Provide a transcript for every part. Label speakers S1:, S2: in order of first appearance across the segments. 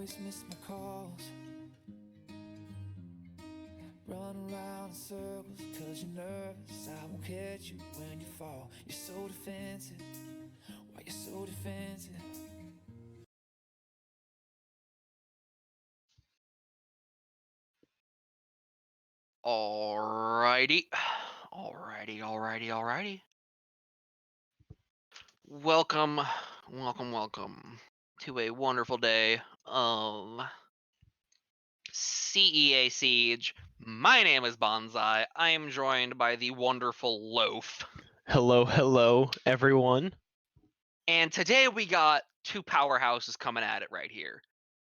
S1: always miss my calls. Run around in circles cause you're nervous. I won't catch you when you fall. You're so defensive. Why you're so defensive?
S2: Alrighty. Alrighty. Welcome to a wonderful day of CEA Siege. My name is Bonsai. I am joined by the wonderful Loaf.
S3: Hello, everyone.
S2: And today we got two powerhouses coming at it right here.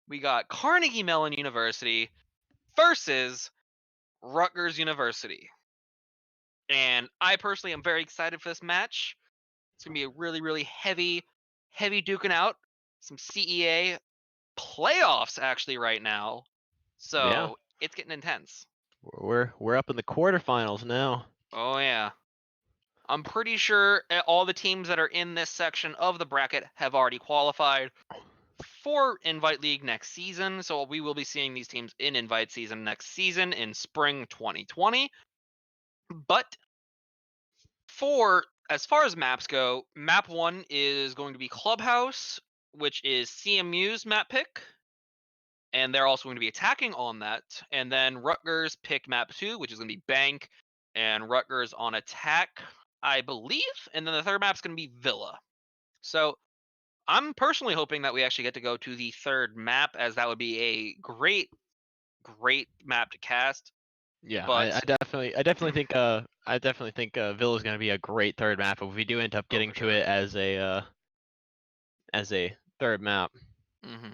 S2: We got Carnegie Mellon University versus Rutgers University. And I personally am very excited for this match. It's going to be a really heavy duking out. Some CEA playoffs actually right now. So
S3: Yeah.
S2: it's getting intense.
S3: We're up in the quarterfinals now.
S2: Oh yeah. I'm pretty sure all the teams that are in this section of the bracket have already qualified for Invite League next season. So we will be seeing these teams in Invite season next season in spring 2020. But as far as maps go, map 1 is going to be Clubhouse, which is CMU's map pick. And they're also going to be attacking on that. And then Rutgers pick map 2, which is going to be Bank, and Rutgers on attack, I believe. And then the third map's going to be Villa. So I'm personally hoping that we actually get to go to the third map, as that would be a great map to cast.
S3: Yeah,
S2: But
S3: I definitely think Villa's gonna be a great third map if we do end up getting to it as a third map.
S2: Mm-hmm.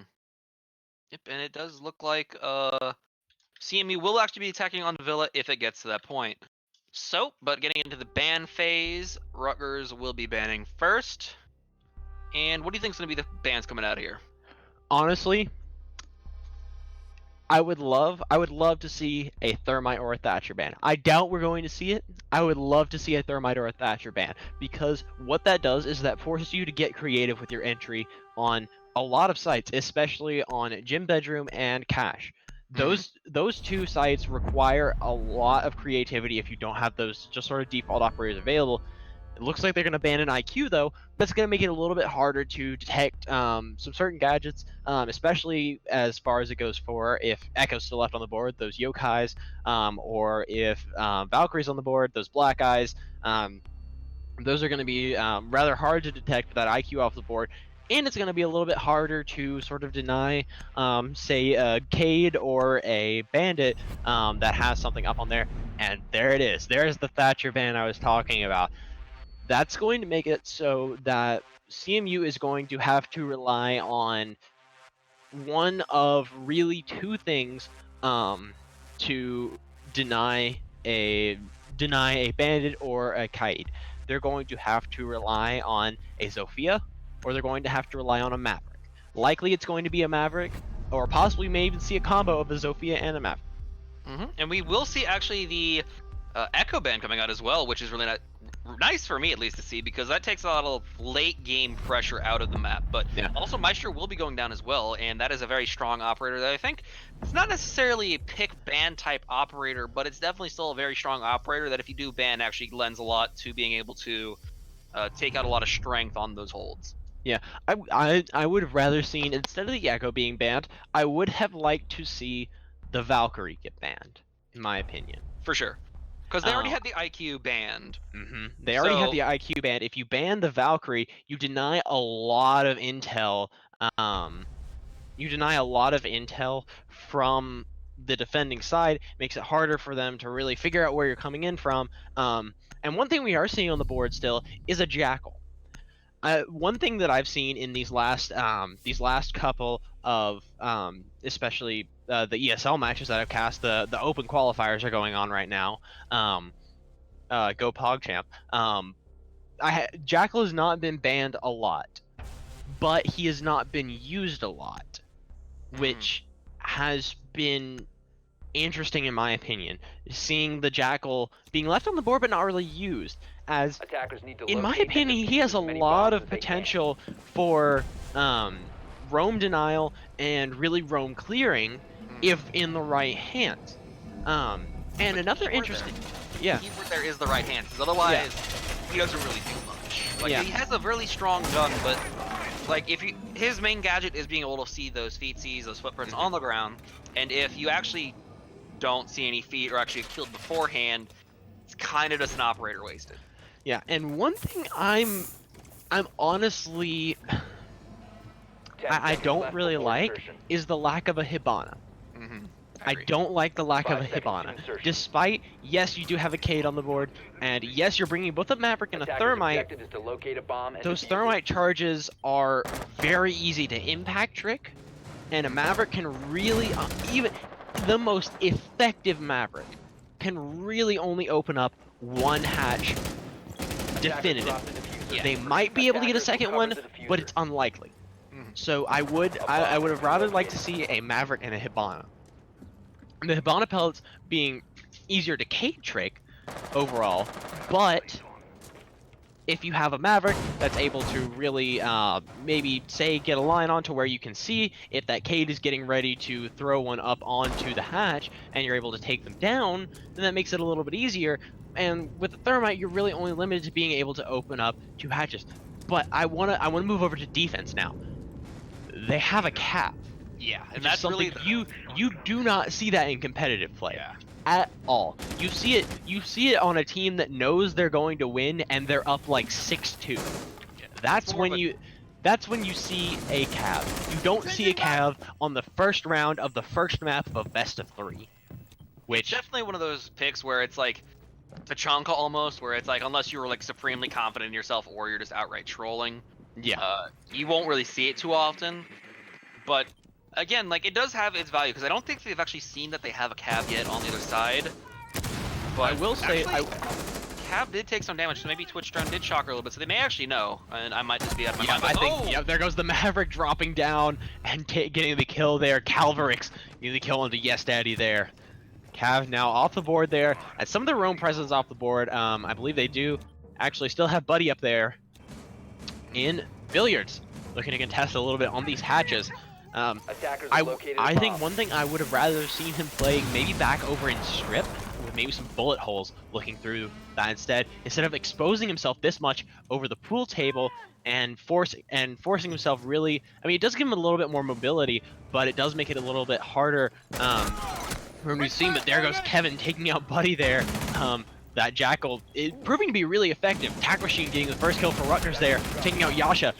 S2: Yep, and it does look like CMU will actually be attacking on Villa if it gets to that point. So, but getting into the ban phase, Rutgers will be banning first. And what do you think is going to be the bans coming out of here?
S3: Honestly, I would love to see a Thermite or a Thatcher ban. I doubt we're going to see it. I would love to see a Thermite or a Thatcher ban, because what that does is that forces you to get creative with your entry on a lot of sites, especially on Gym Bedroom and Cache. Those two sites require a lot of creativity if you don't have those just sort of default operators available. It looks like they're going to ban an IQ, though. That's going to make it a little bit harder to detect some certain gadgets, especially as far as it goes for if Echo's still left on the board, those Yokais, or if Valkyrie's on the board, those Black Eyes. Those are going to be rather hard to detect with that IQ off the board. And it's going to be a little bit harder to sort of deny, say, a Cade or a Bandit that has something up on there. And there it is. There's the Thatcher ban I was talking about. That's going to make it so that CMU is going to have to rely on one of really two things to deny a bandit or a kite. They're going to have to rely on a Zofia, or they're going to have to rely on a Maverick. Likely it's going to be a Maverick, or possibly may even see a combo of a Zofia and a Maverick.
S2: And we will see actually the Echo ban coming out as well, which is really nice for me at least to see, because that takes a lot of late game pressure out of the map. But
S3: Yeah.
S2: also Maestro will be going down as well, and that is a very strong operator that I think it's not necessarily a pick ban type operator, but it's definitely still a very strong operator that if you do ban actually lends a lot to being able to take out a lot of strength on those holds.
S3: Yeah, I would have rather seen, instead of the Echo being banned, I would have liked to see the Valkyrie get banned, in my opinion.
S2: For sure. Because they already had the IQ banned.
S3: They already had the IQ banned. If you ban the Valkyrie, you deny a lot of intel. You deny a lot of intel from the defending side. Makes it harder for them to really figure out where you're coming in from. And one thing we are seeing on the board still is a Jackal. One thing that I've seen in these last couple of especially the ESL matches that I've cast, the open qualifiers are going on right now. Go PogChamp. Jackal has not been banned a lot, but he has not been used a lot, which has been interesting in my opinion. Seeing the Jackal being left on the board but not really used, as in my opinion he has a lot of potential for roam denial and really roam clearing if in the right hands. And
S2: But
S3: another
S2: keyword
S3: interesting,
S2: The keyword there is the right hand, because otherwise he doesn't really do much. Like he has a really strong gun, but like if his main gadget is being able to see those feetsies, those footprints on the ground, and if you actually don't see any feet or actually killed beforehand, it's kind of just an operator wasted.
S3: Yeah, and one thing I'm honestly I don't really like is the lack of a Hibana. I don't like the lack of a Hibana. Despite, yes, you do have a Cade on the board, and yes, you're bringing both a Maverick and a Thermite. Those Thermite charges are very easy to impact trick, and a Maverick can really, even the most effective Maverick, can really only open up one hatch definitively. They might be able to get a second one, but it's unlikely. So I would have rather liked to see a Maverick and a Hibana. The Hibana pellets being easier to Cade trick overall, but if you have a Maverick that's able to really maybe say get a line onto where you can see if that Cade is getting ready to throw one up onto the hatch and you're able to take them down, then that makes it a little bit easier. And with the Thermite, you're really only limited to being able to open up 2 hatches. But I wanna move over to defense now. They have a cap.
S2: Yeah, and that's really
S3: you do not see that in competitive play at all. You see it on a team that knows they're going to win and they're up like 6-2.
S2: Yeah,
S3: that's when you see a cav. You don't see a cav on the first round of the first map of a best of 3. Which
S2: it's definitely one of those picks where it's like Tachanka almost, where it's like unless you were like supremely confident in yourself or you're just outright trolling. You won't really see it too often. But again, like it does have its value because I don't think they've actually seen that they have a cav yet on the other side. But
S3: I will say,
S2: cav did take some damage, so maybe Twitch drone did shock her a little bit, so they may actually know. And I might just be out of my mind.
S3: I think there goes the Maverick dropping down and getting the kill there. Calvarix getting the kill onto Yes Daddy there. Cav now off the board there. And some of the roam presence off the board. I believe they do actually still have Buddy up there in billiards, looking to contest a little bit on these hatches. I think one thing I would have rather seen him playing maybe back over in strip with maybe some bullet holes looking through that instead of exposing himself this much over the pool table and forcing himself really. I mean, it does give him a little bit more mobility, but it does make it a little bit harder. When we've seen, but there goes Kevin taking out Buddy there. That Jackal proving to be really effective. Tack Machine getting the first kill for Rutgers there, taking out Yasha.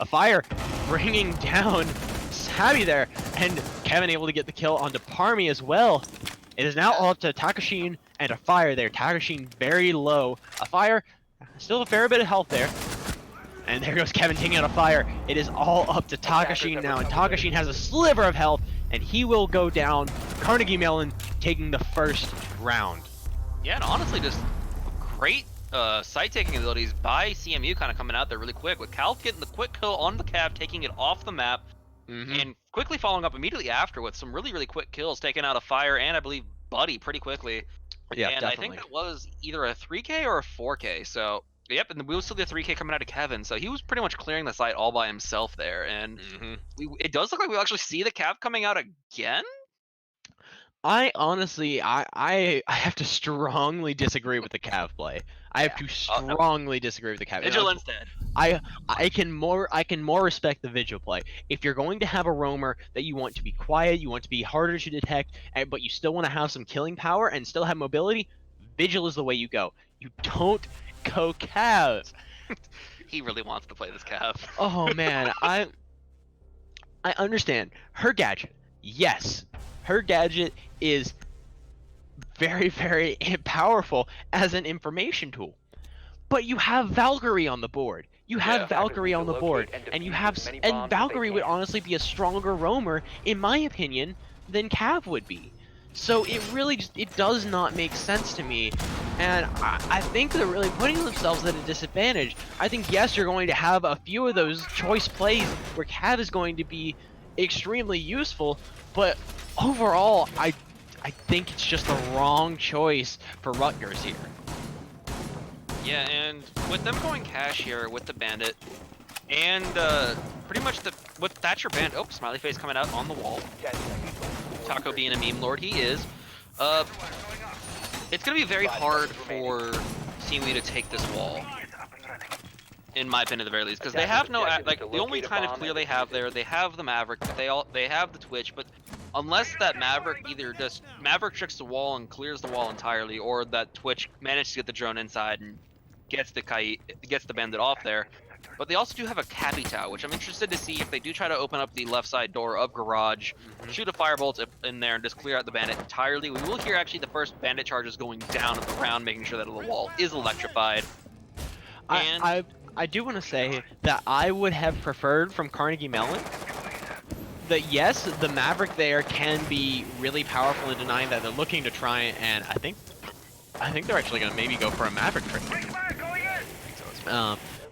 S3: A fire bringing down Sabby there, and Kevin able to get the kill onto Parmy as well. It is now all up to Takashin and a fire there. Takashin very low. A fire, still a fair bit of health there. And there goes Kevin taking out a fire. It is all up to Takashin now, and Takashin has a sliver of health, and he will go down. Carnegie Mellon taking the first round.
S2: Yeah, and honestly, just great site-taking abilities by CMU kind of coming out there really quick, with Cal getting the quick kill on the Cav, taking it off the map, and quickly following up immediately after with some really, really quick kills, taking out a fire and I believe Buddy pretty quickly.
S3: Yeah,
S2: and
S3: definitely.
S2: I think that was either a 3K or a 4K, so yep, and we will still get a 3K coming out of Kevin, so he was pretty much clearing the site all by himself there, and it does look like we'll actually see the Cav coming out again?
S3: I honestly, I have to strongly disagree with the Cav play. I have to strongly disagree with the Cav.
S2: Vigil instead.
S3: I can more respect the Vigil play. If you're going to have a roamer that you want to be quiet, you want to be harder to detect, but you still want to have some killing power and still have mobility, Vigil is the way you go. You don't go Cav.
S2: He really wants to play this Cav.
S3: Oh man, I understand her gadget. Yes, her gadget is very, very powerful as an information tool. But you have Valkyrie on the board. You have Valkyrie on the board, and you have Valkyrie would honestly be a stronger roamer, in my opinion, than Cav would be. So it really it does not make sense to me, and I think they're really putting themselves at a disadvantage. I think yes, you're going to have a few of those choice plays where Cav is going to be extremely useful, but overall, I think it's just the wrong choice for Rutgers here.
S2: Yeah, and with them going cash here with the Bandit, And pretty much with Thatcher Band, oh, smiley face coming out on the wall. Taco being a meme lord, he is. It's gonna be very hard for CMU to take this wall, in my opinion, at the very least, because they have no like the only kind of clear they have there. They have the Maverick, but they have the Twitch, but unless that Maverick either just Maverick tricks the wall and clears the wall entirely, or that Twitch manages to get the drone inside and gets the bandit off there. But they also do have a Capitao, which I'm interested to see if they do try to open up the left side door of Garage, shoot a firebolt in there, and just clear out the bandit entirely. We will hear actually the first bandit charges going down at the round, making sure that the wall is electrified. And
S3: I do want to say that I would have preferred from Carnegie Mellon that yes, the Maverick there can be really powerful in denying that. They're looking to try, and I think they're actually going to maybe go for a Maverick trick.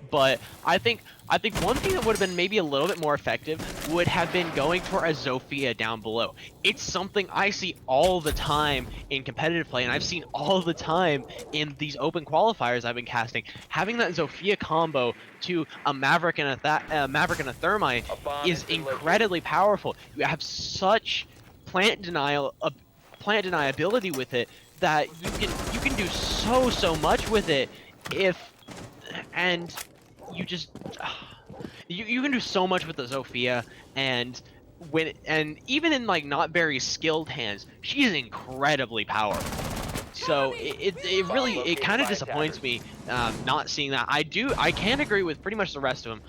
S3: But I think one thing that would have been maybe a little bit more effective would have been going for a Zofia down below. It's something I see all the time in competitive play, and I've seen all the time in these open qualifiers I've been casting. Having that Zofia combo to a Maverick and a Thermite is incredibly powerful. You have such plant deniability with it that you can do so much with it and you just you can do so much with the Zofia, and even in like not very skilled hands, she's incredibly powerful. So it really kind of disappoints me not seeing that. I can agree with pretty much the rest of them.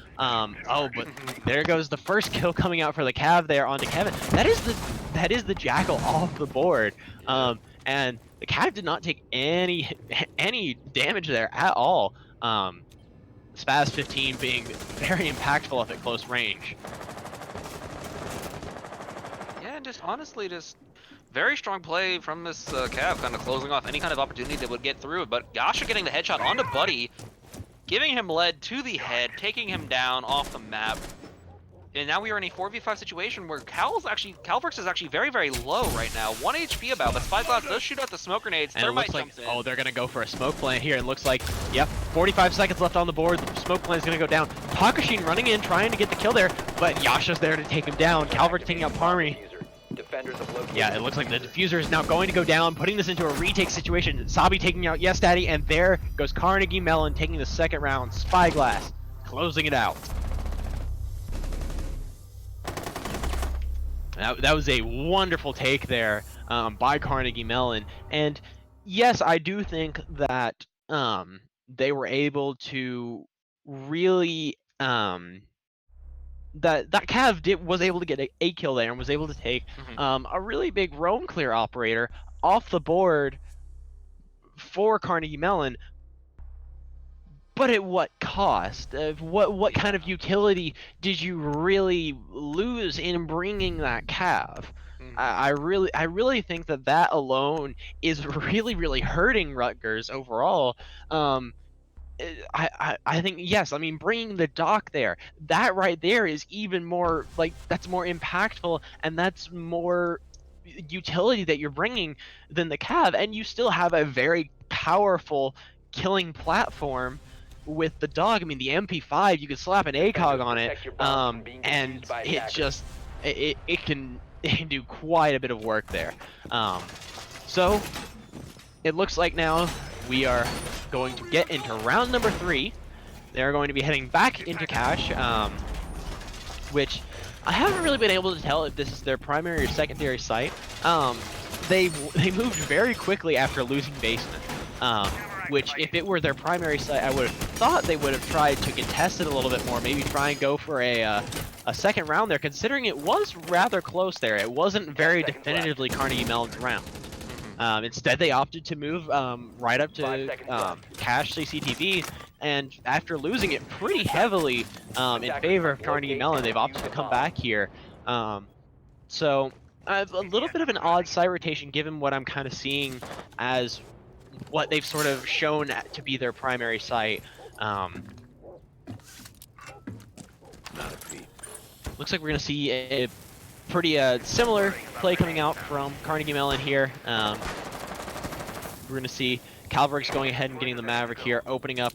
S3: Oh, but there goes the first kill coming out for the Cav there onto Kevin. That is the Jackal off the board. And the Cav did not take any damage there at all. Spaz 15 being very impactful at close range.
S2: Yeah, and just honestly, just very strong play from this Cav, kind of closing off any kind of opportunity that would get through. But Yasha getting the headshot onto Buddy, giving him lead to the head, taking him down off the map. And now we are in a 4v5 situation where Calverx is actually very low right now. 1 HP about, but Spyglass does shoot out the smoke grenades.
S3: And it looks like, oh, they're going to go for a smoke plant here. And looks like, yep, 45 seconds left on the board. The smoke plant is going to go down. Takashin running in, trying to get the kill there, but Yasha's there to take him down. Calverx taking out Parmy. Yeah, it looks like the diffuser is now going to go down, putting this into a retake situation. Sabi taking out Yes Daddy, and there goes Carnegie Mellon taking the second round. Spyglass closing it out. That was a wonderful take there by Carnegie Mellon, and yes, I do think that they were able to really that Cav was able to get a kill there and was able to take a really big roam clear operator off the board for Carnegie Mellon. But at what cost? What kind of utility did you really lose in bringing that Cav? I really think that alone is really hurting Rutgers overall. I think, yes, I mean, bringing the dock there, that right there is even more, like, that's more impactful, and that's more utility that you're bringing than the Cav, and you still have a very powerful killing platform with the dog. I mean, the MP5, you can slap an ACOG on it, and it can do quite a bit of work there. So it looks like now we are going to get into round number 3. They're going to be heading back into cash, which I haven't really been able to tell if this is their primary or secondary site. They moved very quickly after losing basement. Which, if it were their primary site, I would have thought they would have tried to contest it a little bit more, maybe try and go for a second round there, considering it was rather close there. It wasn't very definitively Carnegie Mellon's round. Instead, they opted to move right up to cash CCTV, and after losing it pretty heavily in favor of Carnegie Mellon, they've opted to come back here. So, a little bit of an odd site rotation, given what I'm kind of seeing as what they've sort of shown to be their primary site. Looks like we're going to see a pretty similar play coming out from Carnegie Mellon here. We're going to see Calverx going ahead and getting the Maverick here, opening up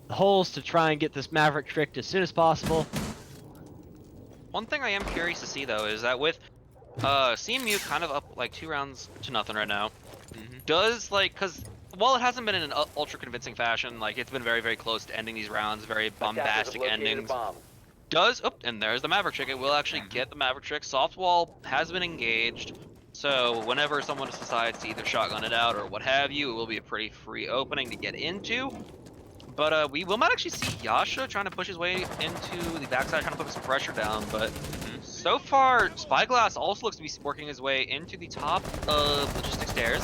S3: the holes to try and get this Maverick tricked as soon as possible.
S2: One thing I am curious to see though is that with CMU kind of up like 2-0 right now, does like, because while it hasn't been in an ultra convincing fashion, like it's been very, very close to ending these rounds, very bombastic endings. Does, oh, and there's the Maverick trick. It will actually get the Maverick trick. Soft wall has been engaged, so whenever someone decides to either shotgun it out or what have you, it will be a pretty free opening to get into. But we might actually see Yasha trying to push his way into the backside, trying to put some pressure down. But so far, Spyglass also looks to be working his way into the top of logistic stairs.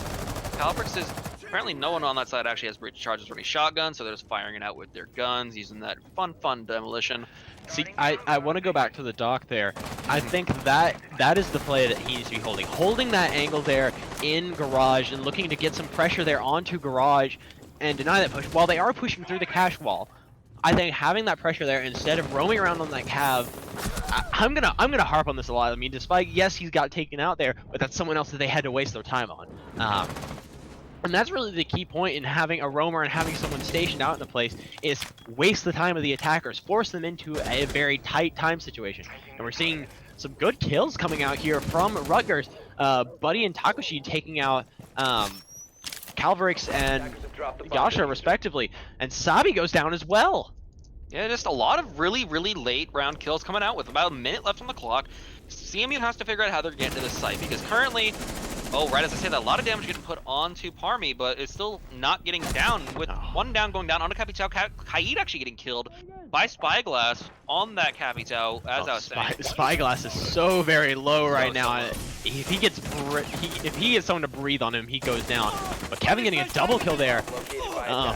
S2: Calbrix is apparently no one on that side actually has breach charges or any shotgun, so they're just firing it out with their guns, using that fun demolition.
S3: See, I want to go back to the dock there. I think that is the play that he needs to be holding. Holding that angle there in garage and looking to get some pressure there onto garage and deny that push. While they are pushing through the cash wall, I think having that pressure there instead of roaming around on that cav, I'm gonna harp on this a lot. I mean, despite yes, he's got taken out there, but that's someone else that they had to waste their time on. And that's really the key point in having a roamer and having someone stationed out in the place is waste the time of the attackers, force them into a very tight time situation. And we're seeing some good kills coming out here from Rutgers. Buddy and Takushi taking out Calvarix and Yasha respectively. And Sabi goes down as well.
S2: Yeah, just a lot of really, really late round kills coming out with about a minute left on the clock. CMU has to figure out how they're getting to this site because currently, oh, right as I say that, a lot of damage getting put onto Parmy, but it's still not getting down. With one down going down onto Capitao, Kaid actually getting killed by Spyglass on that Capitao, as I was saying.
S3: Spyglass is so very low right now. If he gets someone to breathe on him, he goes down. But Kevin getting a double kill there.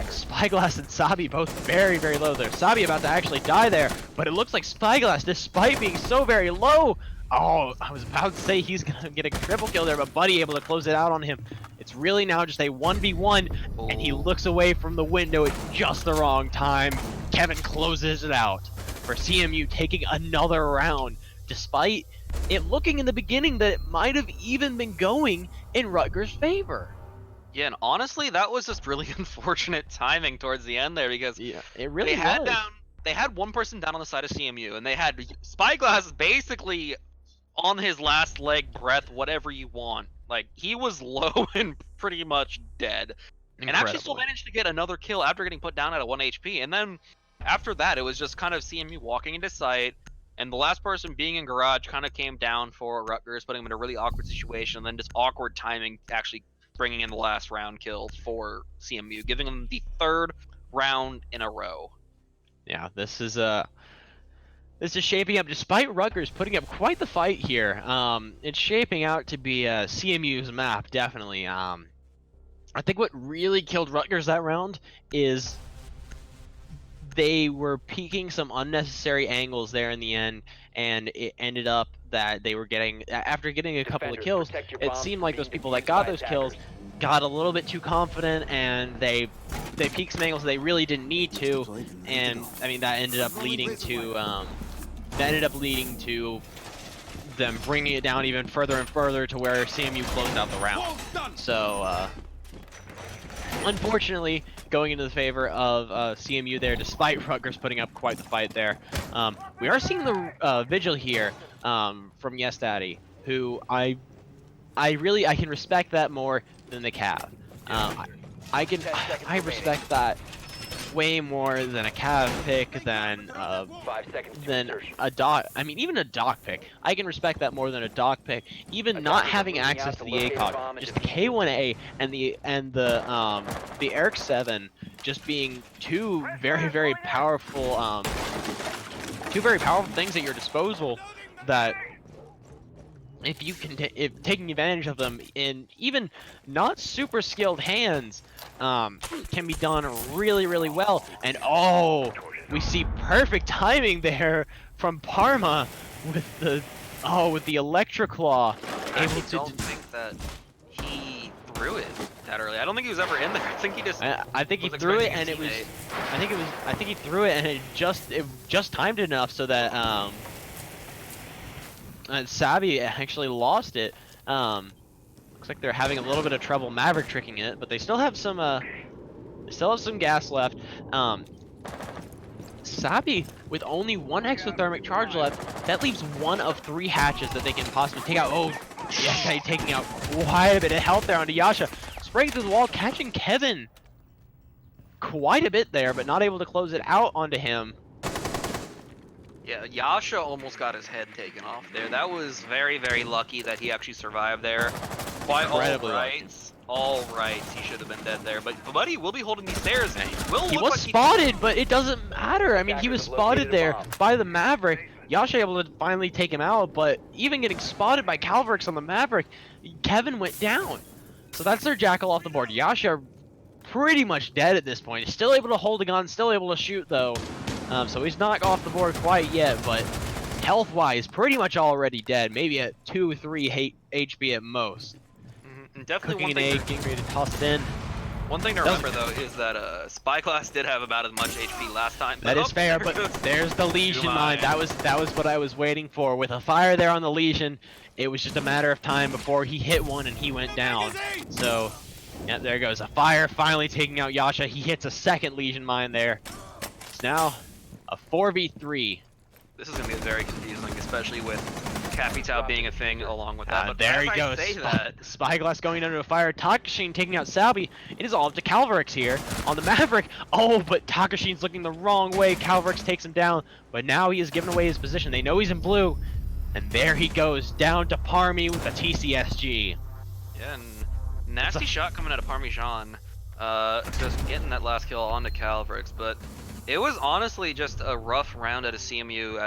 S3: Spyglass and Sabi both very, very low there. Sabi about to actually die there, but it looks like Spyglass, despite being so very low, oh, I was about to say he's gonna get a triple kill there, but Buddy able to close it out on him. It's really now just a 1v1, and he looks away from the window at just the wrong time. Kevin closes it out for CMU taking another round, despite it looking in the beginning that it might have even been going in Rutgers' favor.
S2: Yeah, and honestly, that was just really unfortunate timing towards the end there because
S3: yeah, it really was.
S2: They had one person down on the side of CMU, and they had Spyglass basically on his last leg breath, whatever you want. Like, he was low and pretty much dead. And actually still managed to get another kill after getting put down at a 1 HP. And then after that, it was just kind of CMU walking into sight, and the last person being in garage kind of came down for Rutgers, putting him in a really awkward situation, and then just awkward timing actually bringing in the last round kill for CMU, giving them the third round in a row.
S3: Yeah, this is shaping up, despite Rutgers putting up quite the fight here. It's shaping out to be CMU's map, definitely. I think what really killed Rutgers that round is they were peeking some unnecessary angles there in the end, and it ended up that they were getting, after getting a couple of kills, it seemed like those people that got those kills got a little bit too confident, and they peaked some angles they really didn't need to, and I mean that ended up leading to them bringing it down even further and further to where CMU closed out the round. So unfortunately, going into the favor of CMU there, despite Rutgers putting up quite the fight there. We are seeing the Vigil here from Yes Daddy, who I can respect that more than the Cav. I respect that way more than a Cav pick, than a Doc. I mean, even a Doc pick. I can respect that more than a Doc pick. Even not having access to the ACOG, just the K1A and the Eric 7 just being two very powerful things at your disposal that, if you can, if taking advantage of them in even not super skilled hands, can be done really well. And oh, we see perfect timing there from Parma with the Electric Claw.
S2: I don't think that he threw it that early. I don't think he was ever in there. I think he just.
S3: I think he threw it, and it was. I think he threw it, and it just timed it enough so that Sabi actually lost it. Looks like they're having a little bit of trouble Maverick tricking it, but they still have some gas left. Sabi, with only one exothermic charge left, that leaves one of 3 hatches that they can possibly take out. Oh, yeah, taking out quite a bit of health there onto Yasha. Spraying through the wall, catching Kevin quite a bit there, but not able to close it out onto him.
S2: Yeah, Yasha almost got his head taken off there. That was very, very lucky that he actually survived there. By all rights, he should have been dead there. But Buddy will be holding these stairs.
S3: He was spotted, but it doesn't matter. I mean, he was spotted there by the Maverick. Yasha able to finally take him out, but even getting spotted by Calverix on the Maverick, Kevin went down. So that's their Jackal off the board. Yasha pretty much dead at this point. He's still able to hold a gun, still able to shoot though. So he's not off the board quite yet, but health-wise, pretty much already dead. Maybe at 2-3 HP at most.
S2: And definitely
S3: Cooking an egg, getting ready to toss it in.
S2: One thing to remember though is that Spyglass did have about as much HP last time.
S3: That is fair, but there's the Legion mine. That was what I was waiting for. With a fire there on the Legion, it was just a matter of time before he hit one and he went down. So, yeah, there goes a fire finally taking out Yasha. He hits a second Legion mine there. It's now a 4v3.
S2: This is going to be very confusing, especially with Capitao being a thing along with that. But
S3: there he goes. Spyglass going under a fire. Takashin taking out Salby. It is all up to Calverix here on the Maverick. Oh, but Takashin's looking the wrong way. Calverix takes him down, but now he has given away his position. They know he's in blue, and there he goes down to Parmy with a TCSG.
S2: Yeah, and nasty shot coming out of Parmesan. Just getting that last kill onto Calverix, but it was honestly just a rough round at a CMU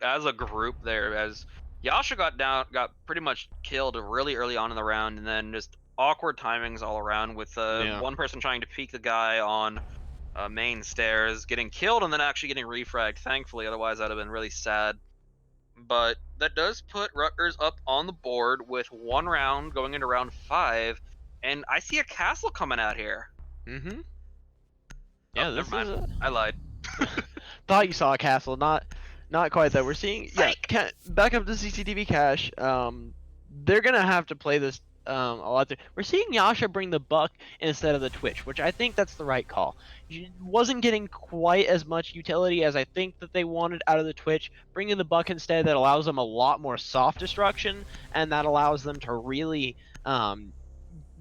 S2: as a group there, as Yasha got pretty much killed really early on in the round, and then just awkward timings all around with one person trying to peek the guy on main stairs, getting killed, and then actually getting refragged, thankfully, otherwise that'd have been really sad. But that does put Rutgers up on the board with 1 round going into round 5, and I see a castle coming out here.
S3: Mm-hmm. Yeah, this is
S2: I lied.
S3: Thought you saw a castle, not quite that. We're seeing, back up to CCTV cache. They're gonna have to play this a lot there. We're seeing Yasha bring the buck instead of the Twitch, which I think that's the right call. He wasn't getting quite as much utility as I think that they wanted out of the Twitch. Bringing the buck instead, that allows them a lot more soft destruction, and that allows them to really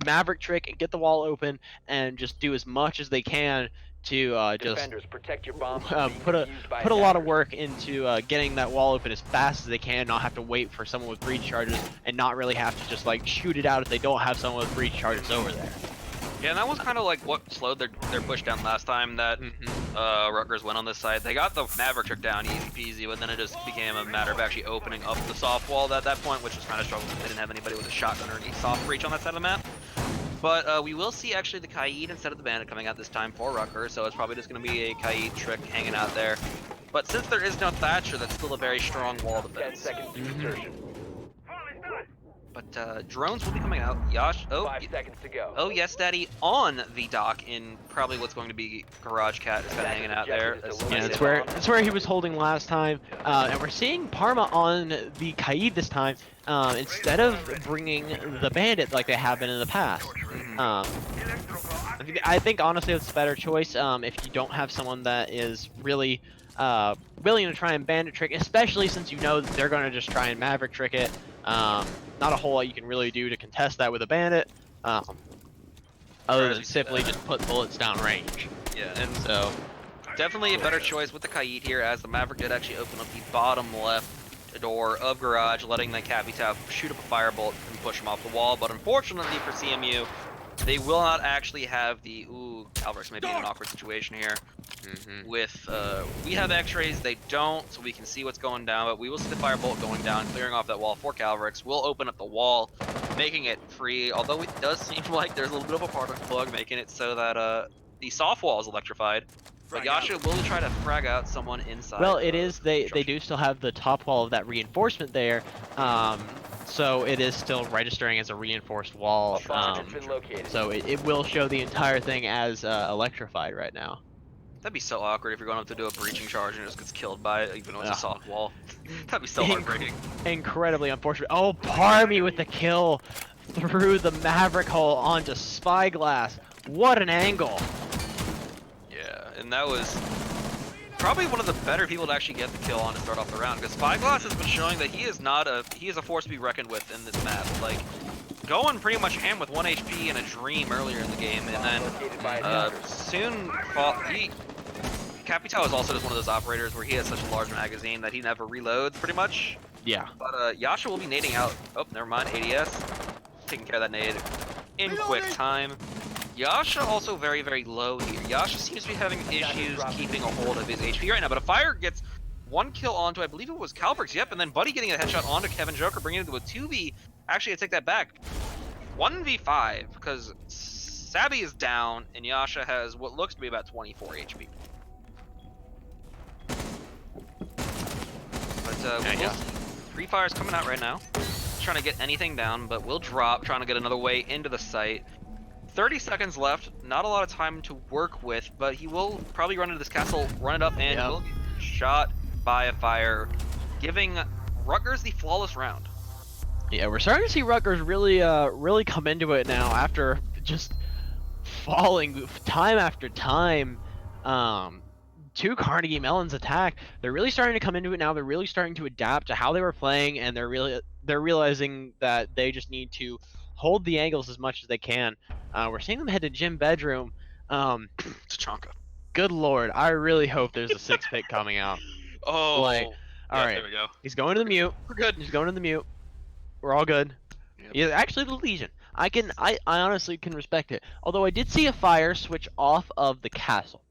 S3: Maverick trick and get the wall open and just do as much as they can to just
S4: protect your bombs
S3: put a lot of work into getting that wall open as fast as they can, not have to wait for someone with breach charges, and not really have to just like shoot it out if they don't have someone with breach charges over there.
S2: Yeah, and that was kind of like what slowed their push down last time that Rutgers went on this side. They got the Maverick trick down easy peasy, but then it just became a matter of actually opening up the soft wall at that point, which was kind of struggling. They didn't have anybody with a shotgun or any soft breach on that side of the map. But we will see actually the Kaid instead of the Bandit coming out this time for Rutgers, so it's probably just going to be a Kaid trick hanging out there. But since there is no Thatcher, that's still a very strong wall defense.
S4: 10 seconds to insertion.
S2: But drones will be coming out. Yash,
S4: 5 seconds to go.
S2: Oh yes, Daddy, on the dock in probably what's going to be Garage Cat is kind of hanging out there.
S3: Yeah, that's where he was holding last time, and we're seeing Parma on the Kaid this time instead of bringing the Bandit like they have been in the past. I think honestly it's a better choice if you don't have someone that is really willing to try and Bandit trick, especially since you know that they're going to just try and Maverick trick it. Not a whole lot you can really do to contest that with a Bandit, other than simply just put bullets down range.
S2: Yeah, and so definitely a better choice with the Kaid here, as the Maverick did actually open up the bottom left door of Garage, letting the Capitao shoot up a firebolt and push him off the wall. But unfortunately for CMU, they will not actually have the Calverix may be in an awkward situation here. With we have X-rays, they don't, so we can see what's going down. But we will see the firebolt going down, clearing off that wall for Calverix. We'll open up the wall, making it free. Although it does seem like there's a little bit of a particle plug, making it so that the soft wall is electrified. But Yasha will try to frag out someone inside.
S3: Well, it is they do still have the top wall of that reinforcement there. So it is still registering as a reinforced wall, so it will show the entire thing as electrified right now.
S2: That'd be so awkward if you're going up to do a breaching charge and it just gets killed by it, even though it's a soft wall. That'd be so heartbreaking. Incredibly
S3: unfortunate. Oh, Parmy with the kill through the Maverick hole onto Spyglass. What an angle!
S2: Yeah, and that was probably one of the better people to actually get the kill on to start off the round, because Spyglass has been showing that he is a force to be reckoned with in this map. Like, going pretty much ham with 1 HP and a dream earlier in the game, and then soon Capital is also just one of those operators where he has such a large magazine that he never reloads, pretty much.
S3: Yeah.
S2: But Yasha will be nading out. Oh, never mind. ADS taking care of that nade in quick time. Yasha also very, very low here. Yasha seems to be having issues keeping a hold of his HP right now, but a fire gets 1 kill onto, I believe it was Calbrix, yep, and then Buddy getting a headshot onto Kevin Joker, bringing it to a 2v. Actually, I take that back. 1v5, because Sabby is down, and Yasha has what looks to be about 24 HP. But Free Fire's coming out right now. Trying to get anything down, but will drop, trying to get another way into the site. 30 seconds left, not a lot of time to work with, but he will probably run into this castle, run it up, and will get shot by a fire, giving Rutgers the flawless round.
S3: Yeah, we're starting to see Rutgers really come into it now after just falling time after time to Carnegie Mellon's attack. They're really starting to come into it now. They're really starting to adapt to how they were playing, and they're realizing that they just need to hold the angles as much as they can. We're seeing them head to gym bedroom.
S2: Tachanka.
S3: Good lord, I really hope there's a 6 pick coming out.
S2: Oh,
S3: like, all right,
S2: there we go.
S3: He's going to the mute.
S2: We're good.
S3: He's going to the mute. We're all good.
S2: Yep.
S3: Yeah, actually the Legion. I honestly can respect it. Although I did see a fire switch off of the castle.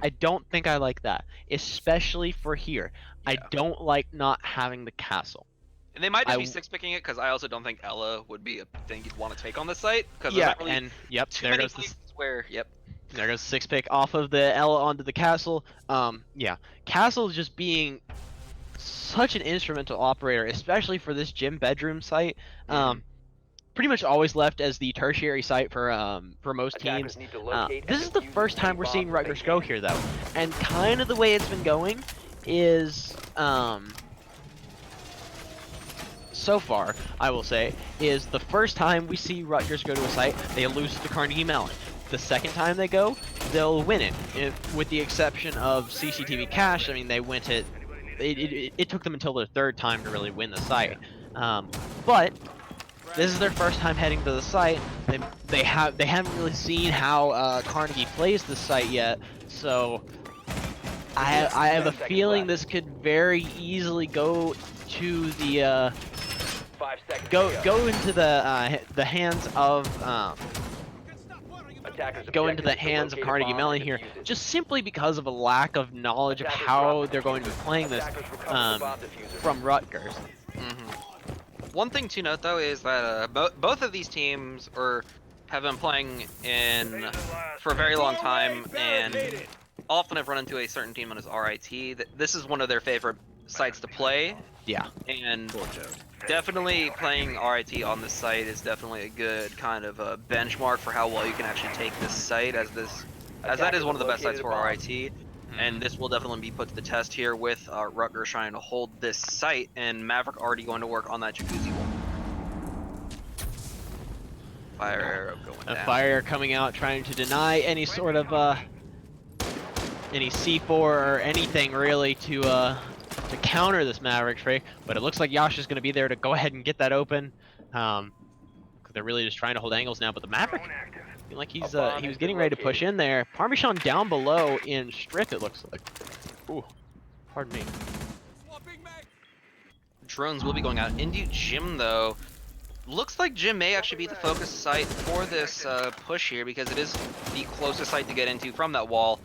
S3: I don't think I like that, especially for here.
S2: Yeah.
S3: I don't like not having the castle.
S2: And they might just be 6-picking it, because I also don't think Ella would be a thing you'd want to take on this site. Because
S3: Yeah,
S2: really
S3: and yep,
S2: too
S3: there
S2: many
S3: goes
S2: places where,
S3: there goes 6 pick off of the Ella onto the castle. Yeah, castle just being such an instrumental operator, especially for this gym bedroom site. Pretty much always left as the tertiary site for most teams. This is the first time we're seeing Rutgers go here though, and kind of the way it's been going is so far, I will say, is the first time we see Rutgers go to a site, they lose to Carnegie Mellon. The second time they go, they'll win it, with the exception of CCTV Cash. I mean, they went it. It took them until their third time to really win the site. But this is their first time heading to the site. They haven't really seen how Carnegie plays the site yet, so I have a feeling this could very easily go to the go into the hands of go into the hands of Carnegie Mellon here, just simply because of a lack of knowledge of how they're going to be playing this from Rutgers.
S2: One thing to note though is that both of these teams have been playing for a very long time, and often have run into a certain team on his RIT. This is one of their favorite sites to play. Yeah. And definitely playing RIT on this site is definitely a good kind of a benchmark for how well you can actually take this site, as that is one of the best sites for RIT. And this will definitely be put to the test here with Rutgers trying to hold this site, and Maverick already going to work on that jacuzzi wall. Fire arrow going down.
S3: A fire coming out, trying to deny any sort of any C4 or anything really to counter this Maverick trick. But it looks like Yasha's going to be there to go ahead and get that open. They're really just trying to hold angles now, but the Maverick, like he was getting ready to push in there. Parmesan down below in strip, it looks like. Ooh, pardon me.
S2: Drones will be going out into Gym though. Looks like Gym may actually be the focus site for this push here, because it is the closest site to get into from that wall.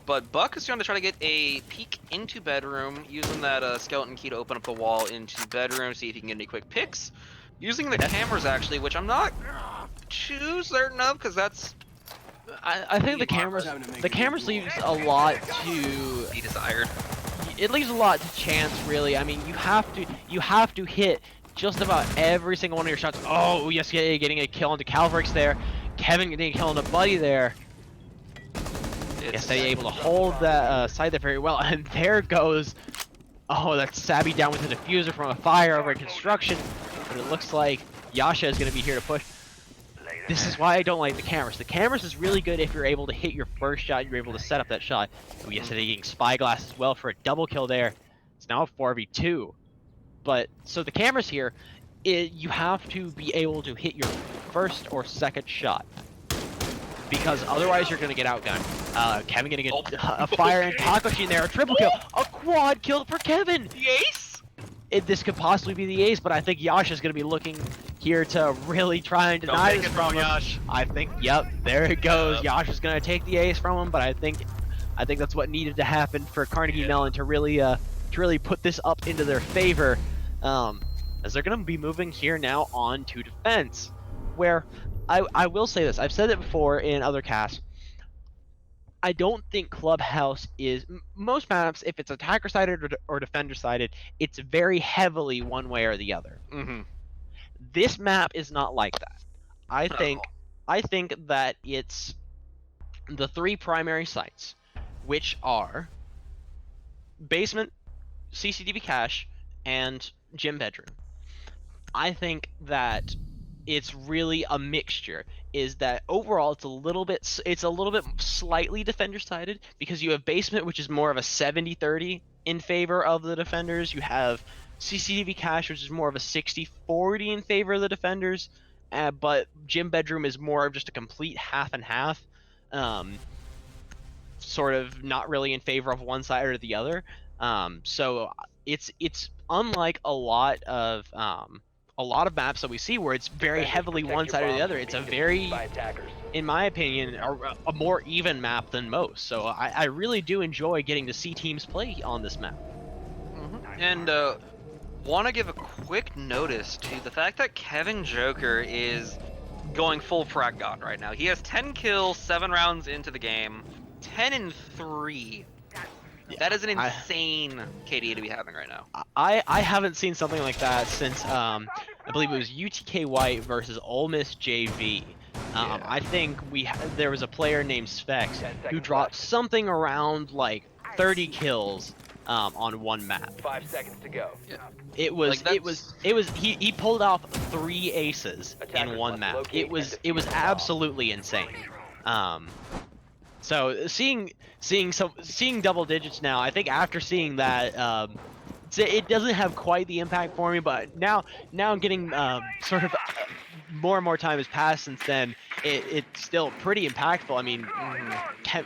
S2: But Buck is going to try to get a peek into bedroom, using that skeleton key to open up the wall into bedroom, see if he can get any quick picks. Using the cameras actually, which I'm not too certain of, because that's...
S3: I think the cameras leaves a lot to
S2: be desired.
S3: It leaves a lot to chance, really. I mean, you have to hit just about every single one of your shots. Oh yes, getting a kill onto Calvrix there. Kevin getting a kill onto Buddy there. Yes, they're able to hold that side there very well. And there goes, oh, that's Sabby down with the diffuser from a fire over in construction. But it looks like Yasha is going to be here to push. This is why I don't like the cameras. The cameras is really good if you're able to hit your first shot, you're able to set up that shot. Oh, yesterday getting Spyglass as well for a double kill there. It's now a 4v2. But, so the cameras here, you have to be able to hit your first or second shot. Because otherwise you're going to get outgunned. Kevin going to get a fire and taco machine there, a triple kill, a quad kill for Kevin!
S2: The ace?
S3: This could possibly be the ace, but I think Yash is going to be looking here to really try and deny this from him.
S2: Yash.
S3: I think, yep, there it goes. Yash is going to take the ace from him, but I think that's what needed to happen for Carnegie Mellon to really put this up into their favor, as they're going to be moving here now on to defense, where I will say this. I've said it before in other casts. I don't think Clubhouse is most maps. If it's attacker sided or defender sided, it's very heavily one way or the other.
S2: Mm-hmm.
S3: This map is not like that. I think that it's the three primary sites, which are basement, CCTV cache, and gym bedroom. I think that it's really a mixture. Is that overall it's a little bit slightly defender sided, because you have basement, which is more of a 70-30 in favor of the defenders. You have CCTV cache, which is more of a 60-40 in favor of the defenders, but gym bedroom is more of just a complete half and half, sort of not really in favor of one side or the other. So it's unlike a lot of maps that we see where it's very heavily one side or the other. It's a very, in my opinion, a more even map than most. So I really do enjoy getting to see teams play on this map.
S2: Mm-hmm. And want to give a quick notice to the fact that Kevin Joker is going full frag god right now. He has 10 kills, 7 rounds into the game, 10 and 3. That is an insane KD to be having right now.
S3: I haven't seen something like that since I believe it was UTK White versus Ole Miss JV. I think there was a player named Specs who dropped something around like 30 kills on one map.
S4: 5 seconds to go.
S2: Yeah.
S3: It was he pulled off 3 aces in one map. It was absolutely insane. So seeing double digits now, I think after seeing that, it doesn't have quite the impact for me. But now I'm getting sort of more and more time has passed since then. It's still pretty impactful. I mean,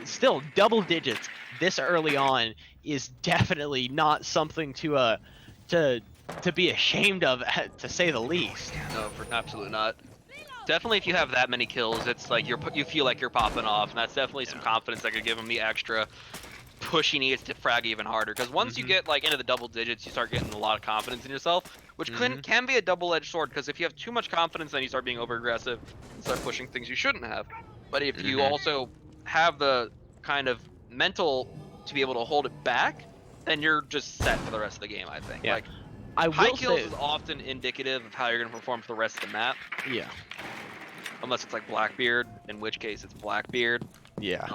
S3: still double digits this early on is definitely not something to be ashamed of, to say the least.
S2: No, absolutely not. Definitely, if you have that many kills, it's like you feel like you're popping off, and that's definitely some confidence that could give him the extra push he needs to frag even harder. Because once you get like into the double digits, you start getting a lot of confidence in yourself, which can be a double-edged sword. Because if you have too much confidence, then you start being over-aggressive and start pushing things you shouldn't have. But if you also have the kind of mental to be able to hold it back, then you're just set for the rest of the game, I think.
S3: Yeah.
S2: Like,
S3: I
S2: high
S3: will
S2: kills
S3: say,
S2: is often indicative of how you're going to perform for the rest of the map.
S3: yeah.
S2: Unless it's like Blackbeard, in which case it's Blackbeard.
S3: Yeah.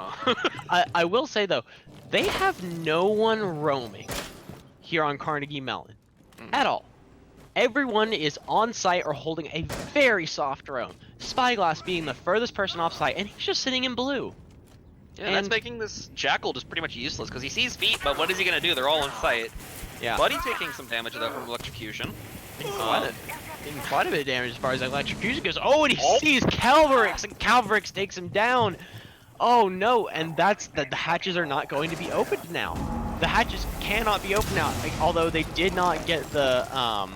S3: I will say though, they have no one roaming here on Carnegie Mellon at all. Everyone is on site or holding a very soft roam. Spyglass being the furthest person off site, and he's just sitting in blue.
S2: Yeah,
S3: And-
S2: that's making this Jackal just pretty much useless because he sees feet, but what is he gonna do? They're all in sight.
S3: Yeah.
S2: Buddy taking some damage though from electrocution.
S3: Taking quite a bit of damage as far as electrocution goes. Oh, and he sees Calvarix, and Calvarix takes him down. Oh no, and that's the hatches are not going to be opened now. The hatches cannot be opened now, although they did not get the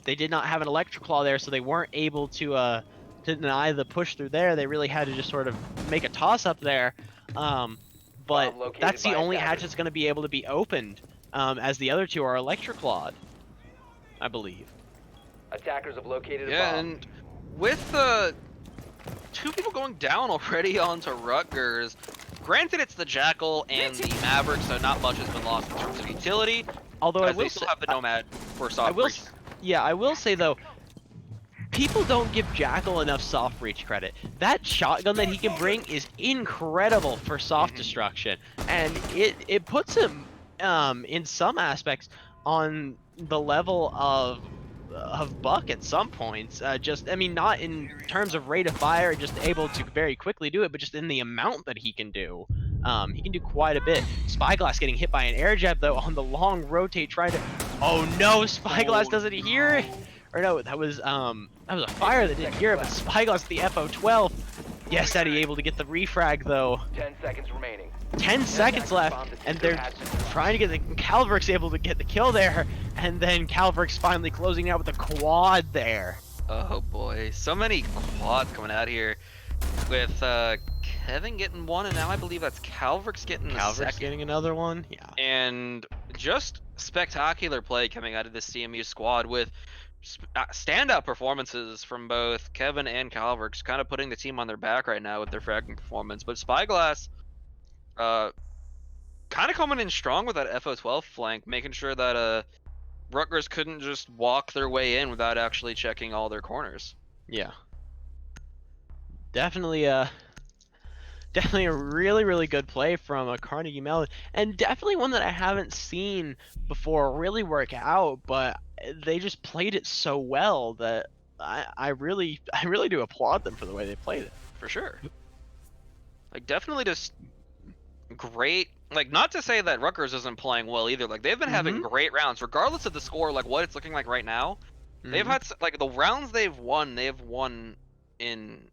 S3: they did not have an electroclaw there, so they weren't able to deny the push through there. They really had to just sort of make a toss up there. But that's the only hatch that's going to be able to be opened, as the other two are electroclawed, I believe.
S4: Attackers have located a
S2: Yeah,
S4: bomb.
S2: and with 2 people going down already onto Rutgers, granted it's the Jackal and the Maverick, so not much has been lost in terms of utility.
S3: Although I
S2: as
S3: will
S2: they still have the Nomad for soft breach.
S3: I will say though, people don't give Jackal enough soft breach credit. That shotgun that he can bring is incredible for soft destruction, and it puts him in some aspects on the level of Buck at some points. Just, I mean, not in terms of rate of fire, just able to very quickly do it, but just in the amount that he can do. He can do quite a bit. Spyglass getting hit by an air jab though on the long rotate, trying to. Oh no, Spyglass doesn't hear it. Or no, that was a fire that didn't hear it, but Spyglass the FO12. Yes, Eddie able to get the refrag though.
S4: 10 seconds remaining.
S3: 10 seconds left, and they're trying to get the Calverk's able to get the kill there, and then Calverk's finally closing out with a quad there.
S2: Oh boy, so many quads coming out here with Kevin getting one, and now I believe that's Calverk's getting the
S3: Calverk's
S2: second.
S3: getting another one, yeah.
S2: And just spectacular play coming out of this CMU squad with standout performances from both Kevin and Calverk's, kind of putting the team on their back right now with their fragging performance. But Spyglass, kind of coming in strong with that FO12 flank, making sure that Rutgers couldn't just walk their way in without actually checking all their corners.
S3: Yeah. Definitely a really, really good play from a Carnegie Mellon, and definitely one that I haven't seen before really work out, but they just played it so well that I really do applaud them for the way they played it.
S2: For sure. Like, definitely just great. Like, not to say that Rutgers isn't playing well either. Like, they've been having great rounds, regardless of the score, like what it's looking like right now. They've had, like, the rounds they've won in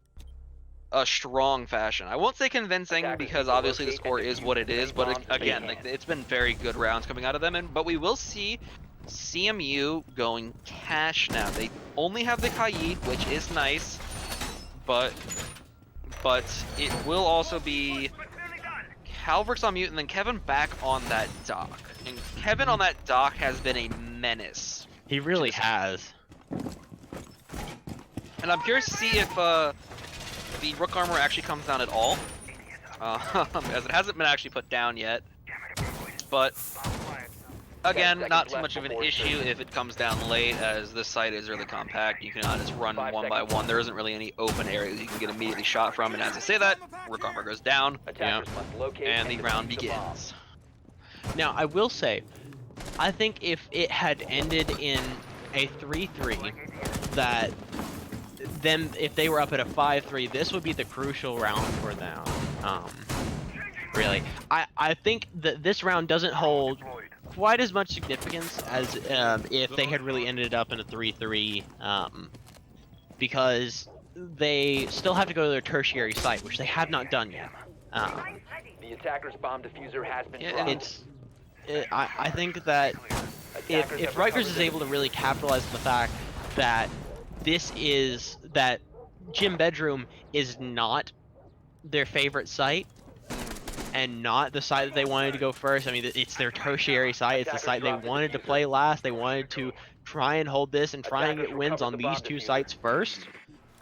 S2: a strong fashion. I won't say convincing because obviously the score is what it is, but again, like, it's been very good rounds coming out of them. But we will see CMU going cash now. They only have the Kaid, which is nice, but it will also be Calverk's on mute, and then Kevin back on that dock. And Kevin on that dock has been a menace.
S3: He really has.
S2: And I'm curious to see if the Rook armor actually comes down at all, as it hasn't been actually put down yet. But again, not too much of an issue if it comes down late, as this site is really compact. You cannot just run one by one. There isn't really any open areas you can get immediately shot from. And as I say that, Rook armor goes down, and the round begins.
S3: Now, I will say, I think if it had ended in a 3-3, that then if they were up at a 5-3, this would be the crucial round for them. Really, I think that this round doesn't hold quite as much significance as if they had really ended up in a 3-3, because they still have to go to their tertiary site, which they have not done yet.
S4: The attacker's bomb diffuser has been dropped.
S3: I think that if Rutgers is able to really capitalize on the fact that that Gym Bedroom is not their favorite site, and not the site that they wanted to go first. I mean, it's their tertiary site. It's the site they wanted to play last. They wanted to try and hold this and try and get wins on these two sites first.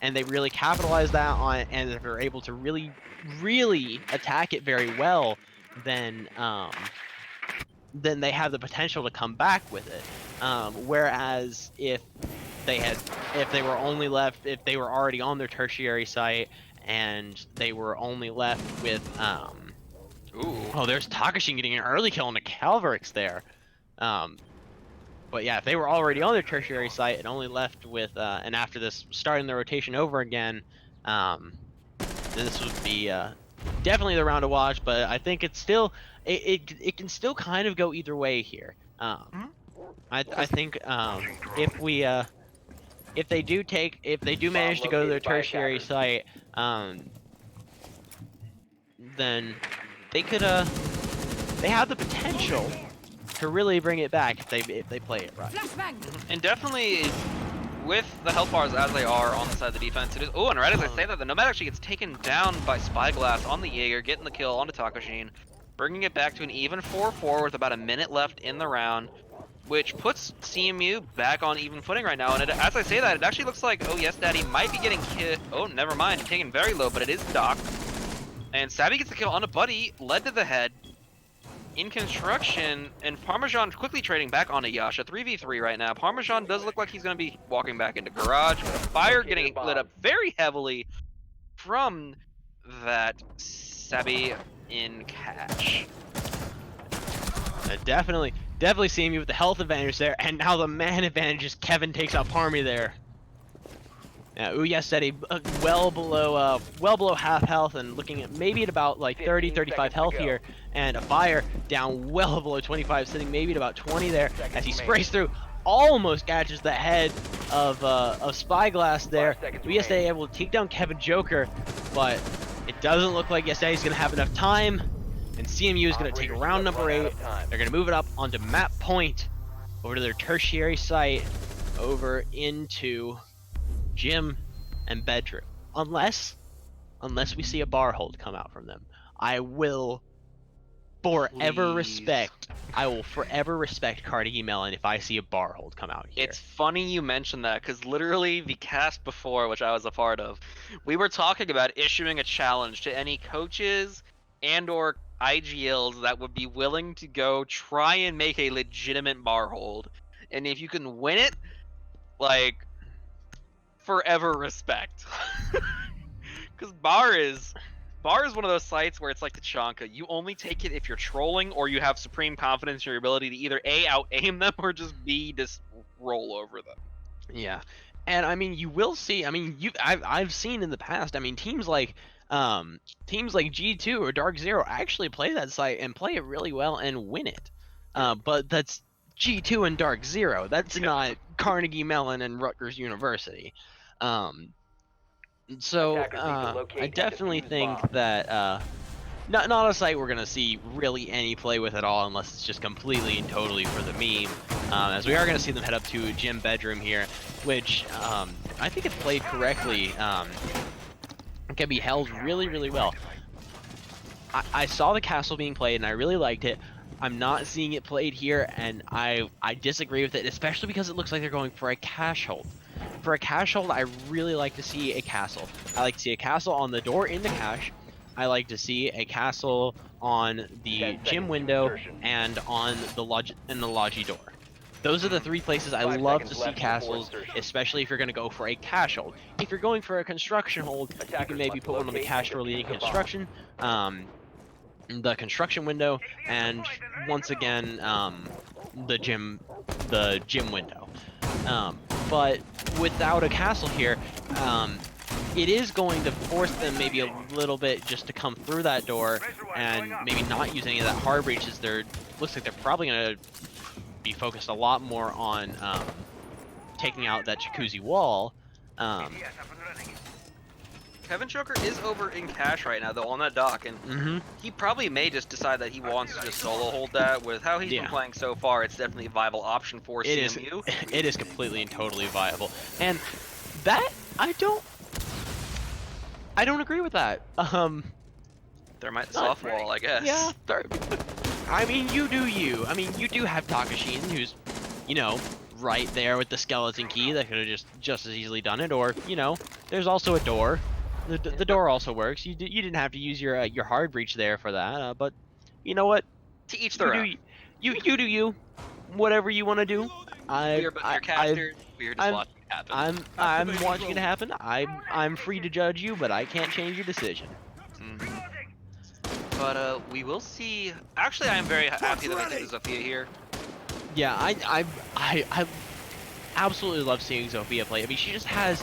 S3: And they really capitalized that on it, and if they're able to really, really attack it very well, then they have the potential to come back with it. Whereas if they were already on their tertiary site and they were only left with oh, there's Takashin getting an early kill on the Calverk's there. But yeah, if they were already on their tertiary site and only left with and after this starting the rotation over again, then this would be definitely the round to watch. But I think it's still it can still kind of go either way here. I think if they do manage to go to their tertiary site, then they could they have the potential to really bring it back if they play it right.
S2: And definitely with the health bars as they are on the side of the defense, it is. Oh, and right as I say that, the Nomad actually gets taken down by Spyglass on the Jaeger, getting the kill onto Takashin, bringing it back to an even 4-4 with about a minute left in the round, which puts CMU back on even footing right now. And as I say that, it actually looks like, oh yes, Daddy might be getting hit. Oh, never mind, taken very low, but it is Doc. And Savvy gets the kill on a buddy, led to the head. In construction, and Parmesan quickly trading back onto Yasha. 3v3 right now. Parmesan does look like he's going to be walking back into garage, but a fire getting lit up very heavily from that Savvy in cash.
S3: Definitely seeing me with the health advantage there, and now the man advantage is Kevin takes out Parmy there. Yeah, Ouya steady, well below half health, and looking at maybe at about like 30, 35 health here, and a fire down well below 25, sitting maybe at about 20 there as he sprays through, almost catches the head of Spyglass there. Ouya steady able to take down Kevin Joker, but it doesn't look like Ouya is going to have enough time, and CMU is going to take round number 8. They're going to move it up onto map point, over to their tertiary site, over into gym and bedroom, unless we see a bar hold come out from them. I will forever respect Carnegie Mellon if I see a bar hold come out here.
S2: It's funny you mentioned that, because literally the cast before, which I was a part of, we were talking about issuing a challenge to any coaches and or IGLs that would be willing to go try and make a legitimate bar hold, and if you can win it, like, forever respect. Because bar is one of those sites where it's like the Chanka. You only take it if you're trolling or you have supreme confidence in your ability to either A, out-aim them, or just B, just roll over them.
S3: Yeah, and I mean, you will see. I mean, I've seen in the past. I mean, teams like G2 or Dark Zero actually play that site and play it really well and win it. But that's G2 and Dark Zero. That's not Carnegie Mellon and Rutgers University. So I definitely think that not a site we're gonna see really any play with at all, unless it's just completely and totally for the meme. As we are gonna see them head up to gym bedroom here, which I think if played correctly can be held really well. I saw the castle being played and I really liked it. I'm not seeing it played here, and I disagree with it, especially because it looks like they're going for a cash hold. For a cash hold, I really like to see a castle. I like to see a castle on the door in the cache. I like to see a castle on the gym window and on the logi door. Those are the 3 places I love to see castles, especially if you're going to go for a cash hold. If you're going for a construction hold, you can maybe put one on the cash door leading construction, the construction window, and once again the gym window. But without a castle here, it is going to force them maybe a little bit just to come through that door and maybe not use any of that hard breach, as looks like they're probably going to be focused a lot more on taking out that jacuzzi wall.
S2: Kevin Joker is over in cash right now, though, on that dock, and he probably may just decide that he wants to just solo hold that. With how he's been playing so far, it's definitely a viable option for CMU.
S3: It is completely and totally viable, and that I don't agree with that.
S2: Thermite soft wall, I guess.
S3: Yeah, I mean, you do you. I mean, you do have Takashin, who's, you know, right there with the skeleton key that could have just as easily done it, or, you know, there's also a door. The door also works. You didn't have to use your hard breach there for that, but you know what?
S2: To each their own.
S3: You do you. Whatever you want to do.
S2: We're just watching it happen.
S3: I'm watching it happen. I'm free to judge you, but I can't change your decision.
S2: But we will see. Actually, I am very happy that they did Zofia here.
S3: Yeah, I absolutely love seeing Zofia play. I mean, she just has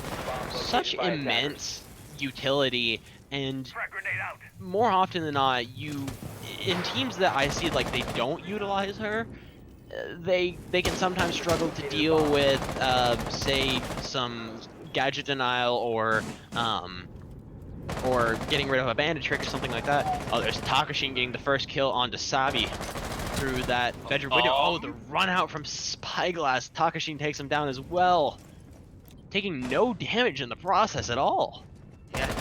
S3: such immense utility, and more often than not, in teams that I see like they don't utilize her, they can sometimes struggle to deal with say some gadget denial or getting rid of a bandit trick or something like that. Oh, there's Takashin getting the first kill onto Sabi through that bedroom window. Oh, the run out from Spyglass. Takashin takes him down as well, taking no damage in the process at all.
S2: Yeah,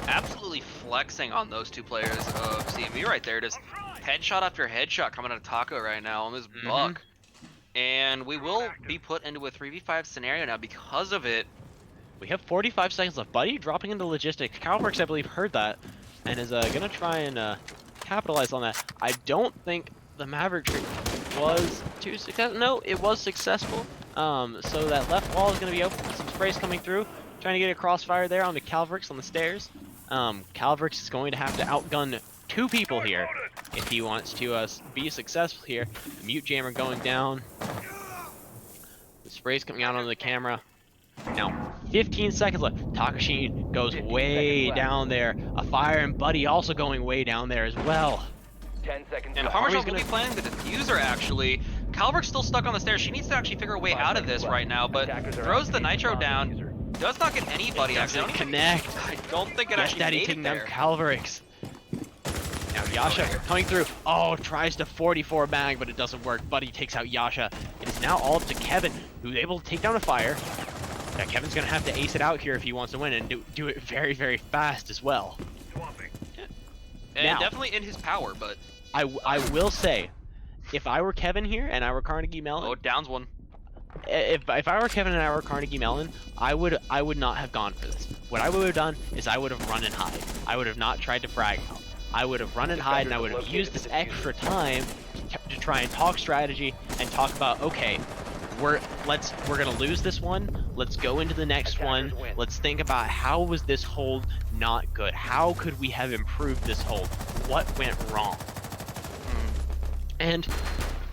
S2: absolutely flexing on those 2 players of CMV right there. Just headshot after headshot coming out of Taco right now on this buck. And we will be put into a 3v5 scenario now because of it.
S3: We have 45 seconds left. Buddy dropping into logistics. Calworks, I believe, heard that and is gonna try and capitalize on that. I don't think the Maverick trick was too successful. No, it was successful. So that left wall is gonna be open. Some sprays coming through. Trying to get a crossfire there onto Calvrix on the stairs. Calvrix is going to have to outgun 2 people here. if he wants to be successful here. The mute jammer going down. The spray's coming out on the camera. Now, 15 seconds left. Takashin goes
S4: 15
S3: way
S4: seconds left.
S3: down there. A fire and Buddy also going way down there as well.
S4: 10 seconds
S2: And
S4: left.
S2: Parmesan
S3: Parmy's
S2: will be playing the diffuser, actually. Calvert's still stuck on the stairs. She needs to actually figure a way
S4: 5
S2: out of
S4: seconds
S2: this
S4: left.
S2: right now, but
S4: Attackers are
S2: throws the
S4: activating
S2: nitro
S4: bomb
S2: down.
S4: diffuser.
S2: Does not get anybody, actually.
S3: Doesn't connect.
S2: I don't think it
S3: Yes,
S2: actually
S3: Daddy
S2: made
S3: taking
S2: it
S3: them
S2: there.
S3: Calverix. Now Yasha coming through. Oh, tries to 44 mag, but it doesn't work. Buddy takes out Yasha. It is now all up to Kevin, who's able to take down a fire. Yeah, Kevin's gonna have to ace it out here if he wants to win, and do it very, very fast as well.
S2: And
S3: Now-
S2: definitely in his power, but
S3: I will say, if I were Kevin here and I were Carnegie Mellon,
S2: oh, downs one.
S3: if I were Kevin and I were Carnegie Mellon, I would not have gone for this. What I would have done is I would have run and hide. I would have not tried to frag out. I would have run and hide, and I would have used this extra time to try and talk strategy and talk about, okay, we're gonna lose this one. Let's go into the next one.
S4: Attackers win.
S3: Let's think about how was this hold not good? How could we have improved this hold? What went wrong? And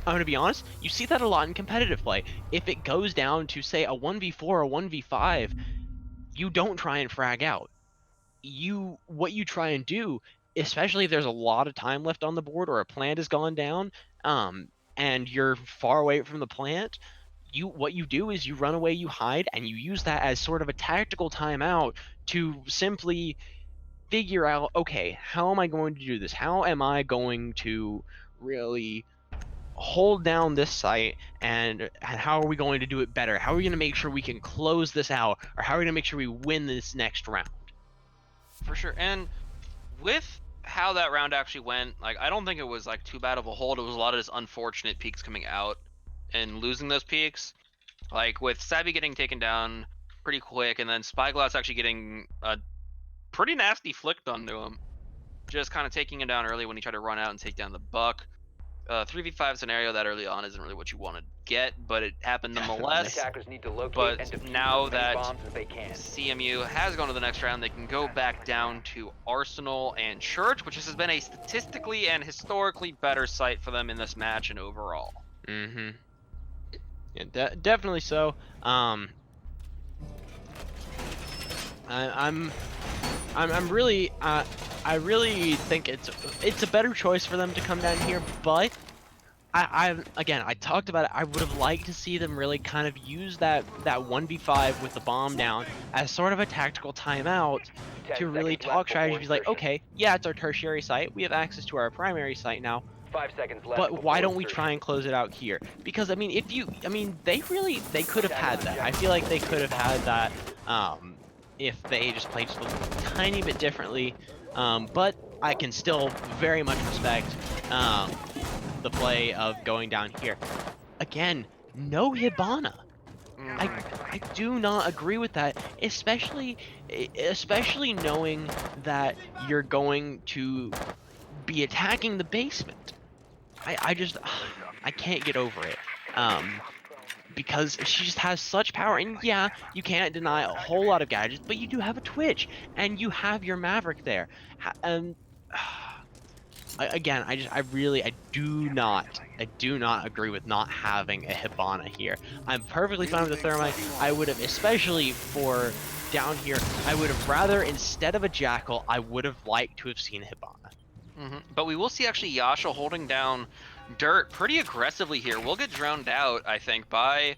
S3: I'm gonna be honest, you see that a lot in competitive play. If it goes down to say a 1v4 or 1v5, you don't try and frag out. What you try and do, especially if there's a lot of time left on the board or a plant has gone down, and you're far away from the plant, what you do is you run away, you hide, and you use that as sort of a tactical timeout to simply figure out, okay, how am I going to do this? How am I going to really hold down this site, and how are we going to do it better? How are we going to make sure we can close this out, or how are we going to make sure we win this next round?
S2: For sure. And with how that round actually went, like, I don't think it was like too bad of a hold. It was a lot of just unfortunate peaks coming out and losing those peaks. Like with Sabby getting taken down pretty quick, and then Spyglass actually getting a pretty nasty flick done to him. Just kind of taking him down early when he tried to run out and take down the buck. 3v5 scenario that early on isn't really what you want to get, but it happened nonetheless.
S4: Attackers need to locate
S2: But
S4: and defuse
S2: now
S4: as many
S2: that
S4: bombs as they can.
S2: CMU has gone to the next round, they can go back down to Arsenal and Church, which has been a statistically and historically better site for them in this match and overall.
S3: Mm-hmm. Yeah, definitely so. I'm really I really think it's a better choice for them to come down here, but I talked about it. I would have liked to see them really kind of use that 1v5 with the bomb down as sort of a tactical timeout
S4: 10
S3: to really
S4: seconds left
S3: talk
S4: before
S3: strategy. Be like,
S4: insertion.
S3: okay, yeah, it's our tertiary site. We have access to our primary site now.
S4: 5 seconds left.
S3: But why
S4: before
S3: don't we
S4: insertion.
S3: try and close it out here? Because I mean, they could have had that. I feel like they could have had that if they just played just a tiny bit differently. But I can still very much respect the play of going down here. Again, no Hibana. I do not agree with that, especially knowing that you're going to be attacking the basement. I can't get over it. Because she just has such power, and yeah, you can't deny a whole lot of gadgets, but you do have a Twitch, and you have your Maverick there. And again, I do not agree with not having a Hibana here. I'm perfectly fine with the Thermite. I would have, especially for down here, I would have rather, instead of a Jackal, I would have liked to have seen a Hibana.
S2: But we will see actually Yasha holding down Dirt pretty aggressively here. We'll get drowned out, I think, by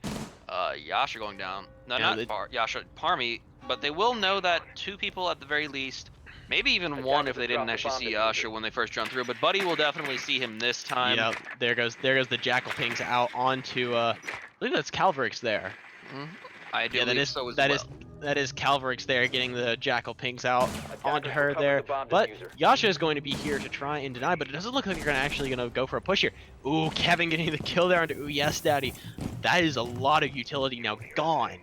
S2: Yasha going down. No,
S3: Yeah,
S2: not Yasha, Parmy, but they will know that 2 people at the very least, maybe even 1 if they didn't actually see Yasha when they first drowned through, but Buddy will definitely see him this time.
S3: Yep, there goes the Jackal pings out onto I believe that's Calverix there.
S2: I do
S3: Yeah,
S2: believe so as well.
S3: that is Calverix there getting the Jackal pings out onto her
S4: recovered
S3: there.
S4: the bomb
S3: But
S4: diffuser.
S3: Yasha is going to be here to try and deny, but it doesn't look like they're actually going to go for a push here. Ooh, Kevin getting the kill there onto Ooh, yes, Daddy. That is a lot of utility now gone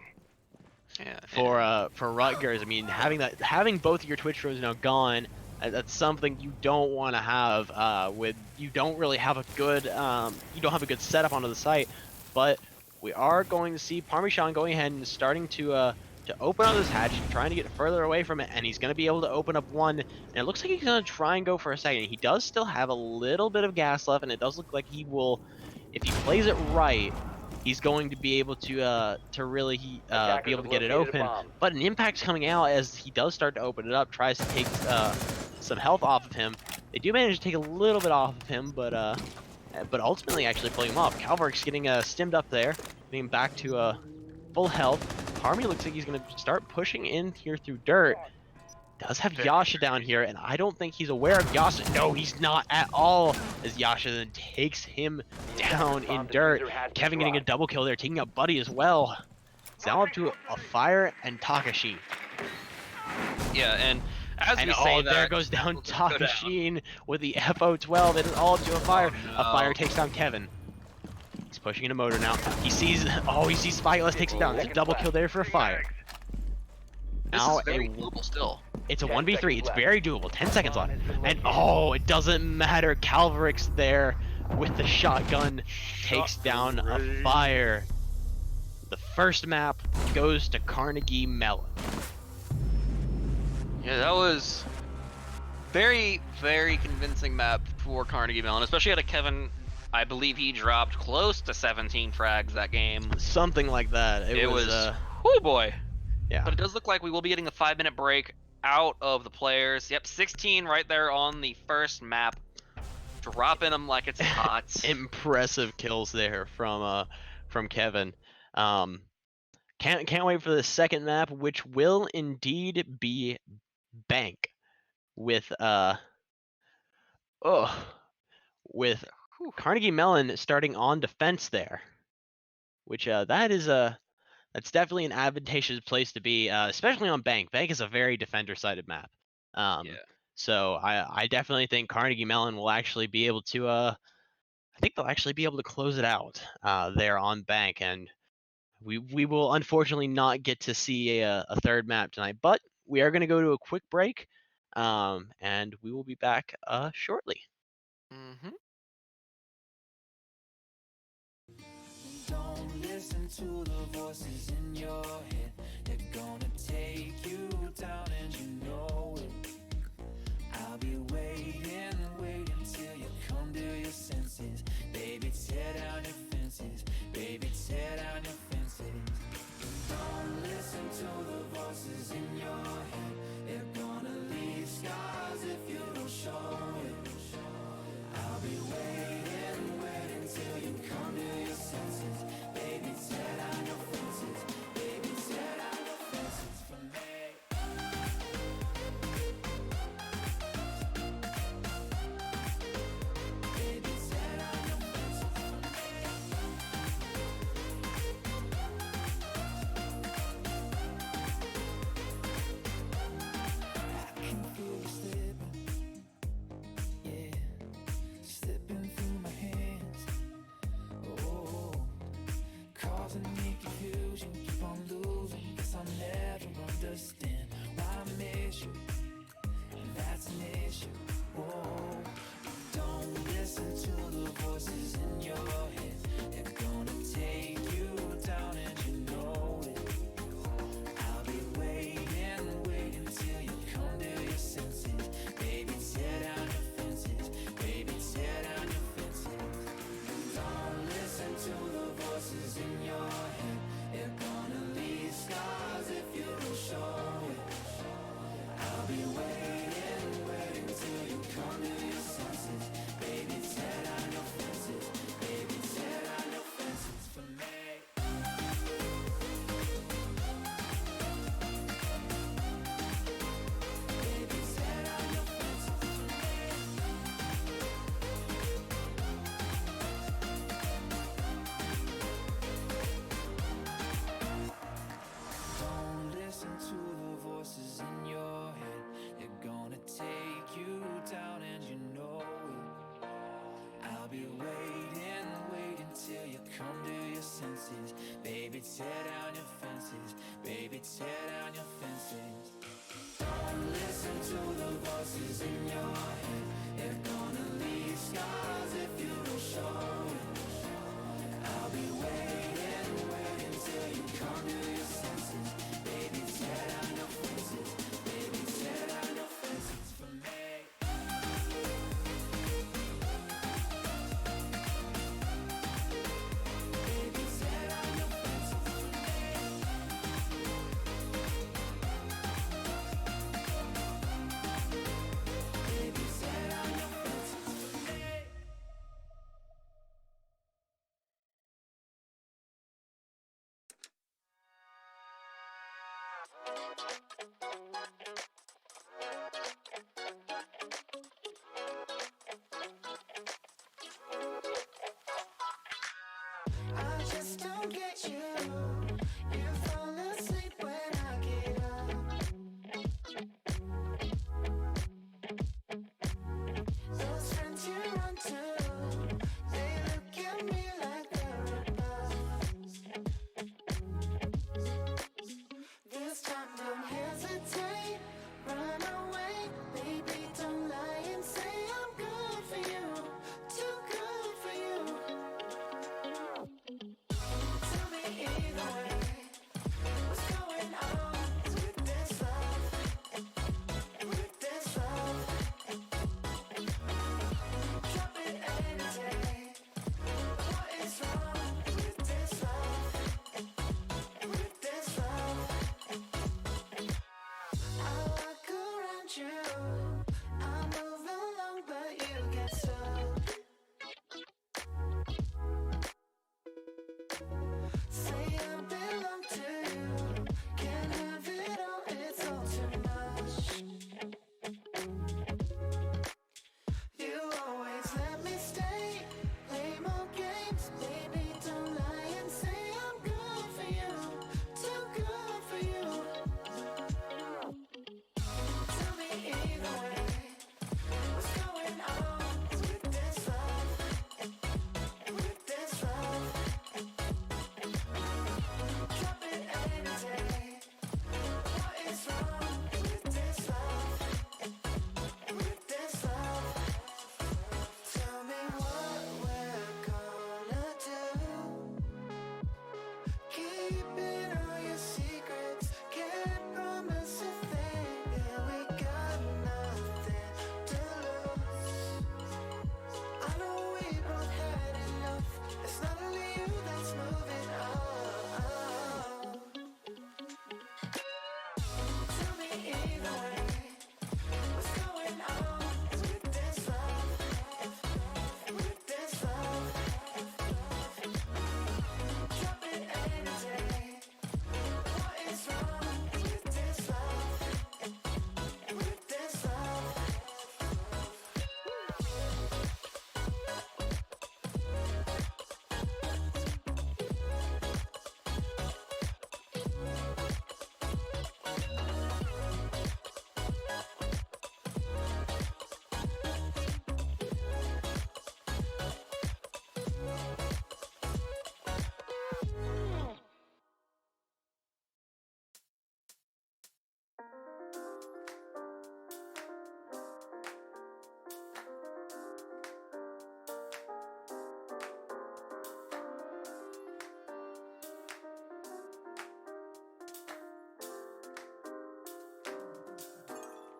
S2: Yeah,
S3: for Rutgers. I mean, having both of your Twitch throws now gone, that's something you don't want to have you don't really have a good setup onto the site. But we are going to see Parmesan going ahead and starting to to open up this hatch, trying to get further away from it, and he's going to be able to open up one, and it looks like he's going to try and go for a second. He does still have a little bit of gas left, and it does look like he will, if he plays it right, he's going to be able to really be able to get it open. But an impact's coming out as he does start to open it up, tries to take some health off of him. They do manage to take a little bit off of him, but ultimately actually pulling him off. Calvert's getting stimmed up there, getting back to full health. Carmi looks like he's going to start pushing in here through dirt. Does have Yasha down here, and I don't think he's aware of Yasha. No, he's not at all, as Yasha then takes him down in dirt. Kevin getting a double kill there, taking out Buddy as well. It's now up to a Fire and Takashi.
S2: Yeah, and as we say that,
S3: there goes down Takashi with the FO12. It is all up to a Fire. A Fire takes down Kevin. He's pushing into motor now. He sees Spyglass, takes him down. It's a double kill there for a Fire.
S2: This is very doable still.
S3: It's a 1v3. It's very doable. 10 seconds left. And it doesn't matter. Calverix there with the shotgun takes down a Fire. The first map goes to Carnegie Mellon.
S2: Yeah, that was very, very convincing map for Carnegie Mellon, especially out of Kevin. I believe he dropped close to 17 frags that game.
S3: Something like that. It was
S2: oh boy.
S3: Yeah.
S2: But it does look like we will be getting a 5-minute break out of the players. Yep, 16 right there on the first map. Dropping them like it's hot.
S3: Impressive kills there from Kevin. Can't wait for the second map, which will indeed be Bank with Carnegie Mellon starting on defense there, which that's definitely an advantageous place to be, especially on Bank. Bank is a very defender-sided map. So I definitely think Carnegie Mellon will actually be able to I think they'll actually be able to close it out there on Bank, and we will unfortunately not get to see a third map tonight, but we are going to go to a quick break, and we will be back shortly.
S1: Don't listen to the voices in your head. They're gonna take you down and you know it. I'll be waiting till you come to your senses. Baby, tear down your fences. Baby, tear down your fences. Don't listen to the voices in your head. They're gonna leave scars if you don't show it. I'll be waiting till you come to your senses. Baby, tear down your fences. Baby, tear down your fences for me. Baby, tear down your fences for me. I can feel you slipping, yeah, slipping through my hands. Oh, causing me confusion, keep on losing, 'cause I'll never understand why I miss you, and that's an issue. Oh, don't listen to the voices in your head. They're gonna take you down and you know it. I'll be waiting till you come to your senses. Baby, tear down your fences. Baby, tear down your fences. Don't listen to the voices in your head. They're gonna leave scars if you don't show it. I'll be waiting till you come to your senses. Baby, tear down your fences. Baby, tear down your fences for me. Baby, tear down your fences for me. Don't listen to the voices in your head. They're gonna take you down and you know it. I'll be waiting till you come to your senses. Baby, tear down your fences. Baby, tear down your fences. Don't listen to the voices in your head. They're gonna leave scars if you don't show it. I'll be waiting till you come to your senses. Baby, I just don't get you. You fall asleep when I get up. Those friends you run to, they look at me like they're above. This time don't hesitate, run away. Baby, don't lie and say I'm good for you, too good for you. Tell me either way, what's going on with this love, with this love? Drop it any day. What is wrong with this love, with this love? I walk around you, I move along but you get stuck. Say I belong to you, can't have it all, it's all too much. You always let me stay, play more games, baby, don't lie and say I'm good for you, too good for you. Tell me either way, what's going on with this love, with this love? Drop it any day. What is wrong with this love, with this love? Tell me what we're gonna do. Keeping all your secrets, can't promise a thing. Yeah, we got nothing to lose. I know we both had enough. It's not only you that's moving on. Tell me either way, what's going on with this love, with this love? Drop it any day. What is wrong with this love, with this love?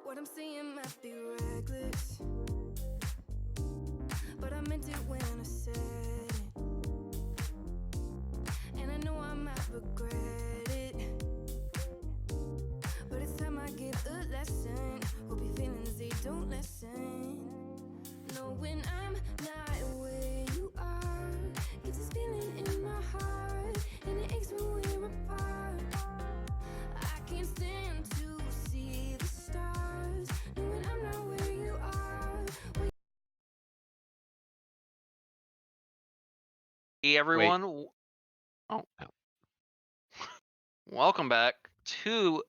S5: What I'm saying might be reckless, but I meant it when I said it. And I know I might regret it, but it's time I give a lesson. Hope your feelings, they don't lessen. No, when I'm not where you are, it's this feeling in my heart, and it aches when we're apart. I can't stand to see the stars, knowing I'm not where you are.
S2: Hey everyone. Oh. Welcome back to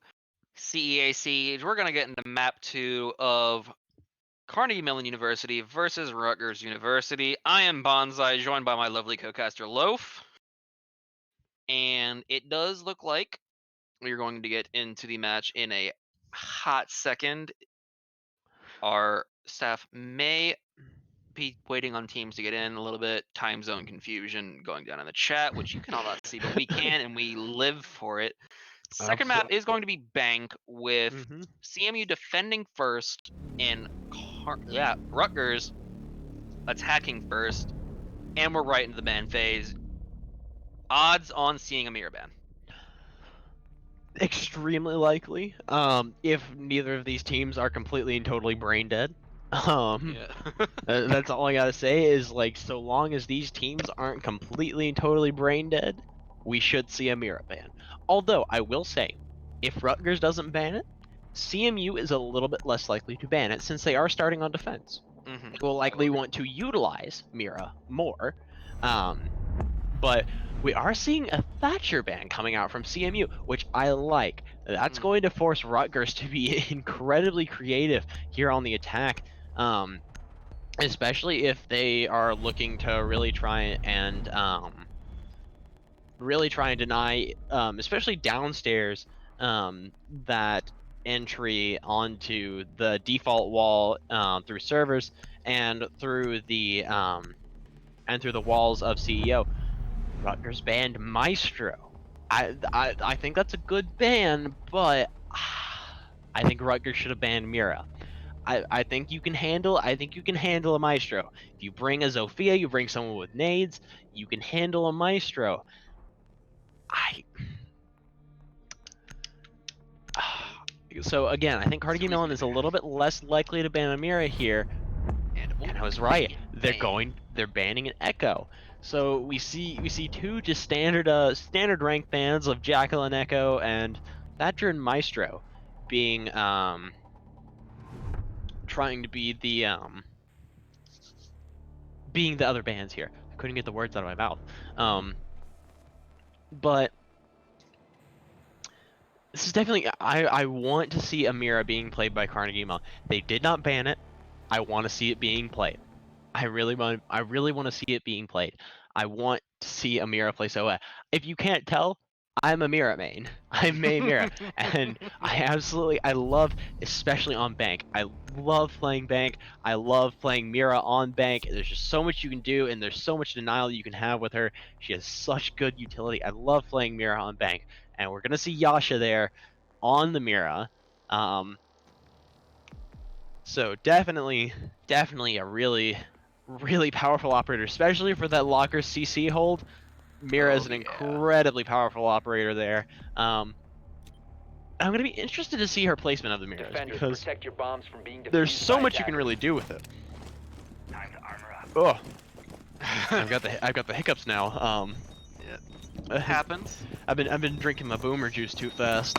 S2: CEAC. We're going to get into map 2 of Carnegie Mellon University versus Rutgers University. I am Bonsai, joined by my lovely co-caster Loaf. And it does look like we're going to get into the match in a hot second. Our staff may be waiting on teams to get in a little bit. Time zone confusion going down in the chat, which you cannot see, but we can, and we live for it. Second map is going to be Bank with CMU defending first and Rutgers attacking first, and we're right into the ban phase. Odds on seeing a mirror ban.
S3: Extremely likely. If neither of these teams are completely and totally brain dead. That's all I gotta say is, like, so long as these teams aren't completely and totally brain dead, we should see a mirror ban. Although I will say, if Rutgers doesn't ban it, CMU is a little bit less likely to ban it since they are starting on defense.
S2: Mhm.
S3: Will likely want to utilize Mira more, but we are seeing a Thatcher ban coming out from CMU, which I like. That's going to force Rutgers to be incredibly creative here on the attack, especially if they are looking to really try and deny, especially downstairs, that entry onto the default wall through servers and through the walls of CEO. Rutgers banned Maestro. I think that's a good ban, but I think Rutgers should have banned Mira. I think you can handle a Maestro. If you bring a Zofia, you bring someone with nades, you can handle a Maestro. So again, I think Carnegie Mellon is a little bit less likely to ban a Mira here. And I was right. They're banning an Echo. So we see two just standard rank bans of Jackal and Echo, and Thatcher and Maestro being trying to be the other bans here. I couldn't get the words out of my mouth. But this is definitely, I want to see Amira being played by Carnegie Mellon. They did not ban it. I want to see it being played. I really want to see it being played. I want to see Amira play so well. If you can't tell, I'm a Mira main. I'm main Mira, and I love, especially on Bank. I love playing Bank. I love playing Mira on Bank. There's just so much you can do, and there's so much denial you can have with her. She has such good utility. I love playing Mira on Bank, and we're gonna see Yasha there on the Mira. So definitely a really powerful operator, especially for that locker CC hold. Mira is an incredibly powerful operator there. I'm going to be interested to see her placement of the Miras
S4: Defenders,
S3: because
S4: protect your bombs from being
S3: there's
S4: defused
S3: so
S4: by
S3: much you can
S4: attackers.
S3: really do with it.
S4: Time to armor up.
S3: Oh, I've got the hiccups now.
S2: It happens.
S3: I've been drinking my boomer juice too fast.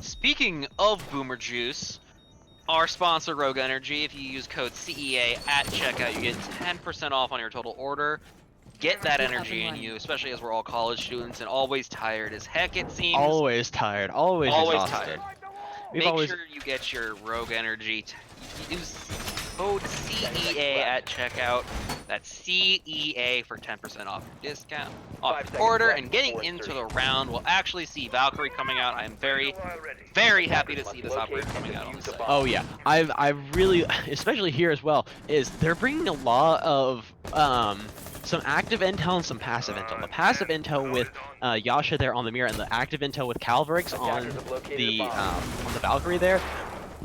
S2: Speaking of Boomer Juice, our sponsor Rogue Energy, if you use code CEA at checkout, you get 10% off on your total order. Get that energy in you, especially as we're all college students and always tired as heck, it seems.
S3: Always tired, always exhausted.
S2: Tired. Make sure you get your Rogue Energy. Use code CEA at checkout. That's CEA for 10% off your discount, off
S4: 5
S2: your
S4: seconds
S2: order,
S4: left
S2: and getting
S4: before
S2: into the
S4: insertion.
S2: round, we'll actually see Valkyrie coming out. I'm very happy to see this operator coming out on the site.
S3: Oh yeah, I've really, especially here as well, is they're bringing a lot of some active intel and some passive intel. The passive intel with Yasha there on the Mira, and the active intel with Calvarix on the Valkyrie there.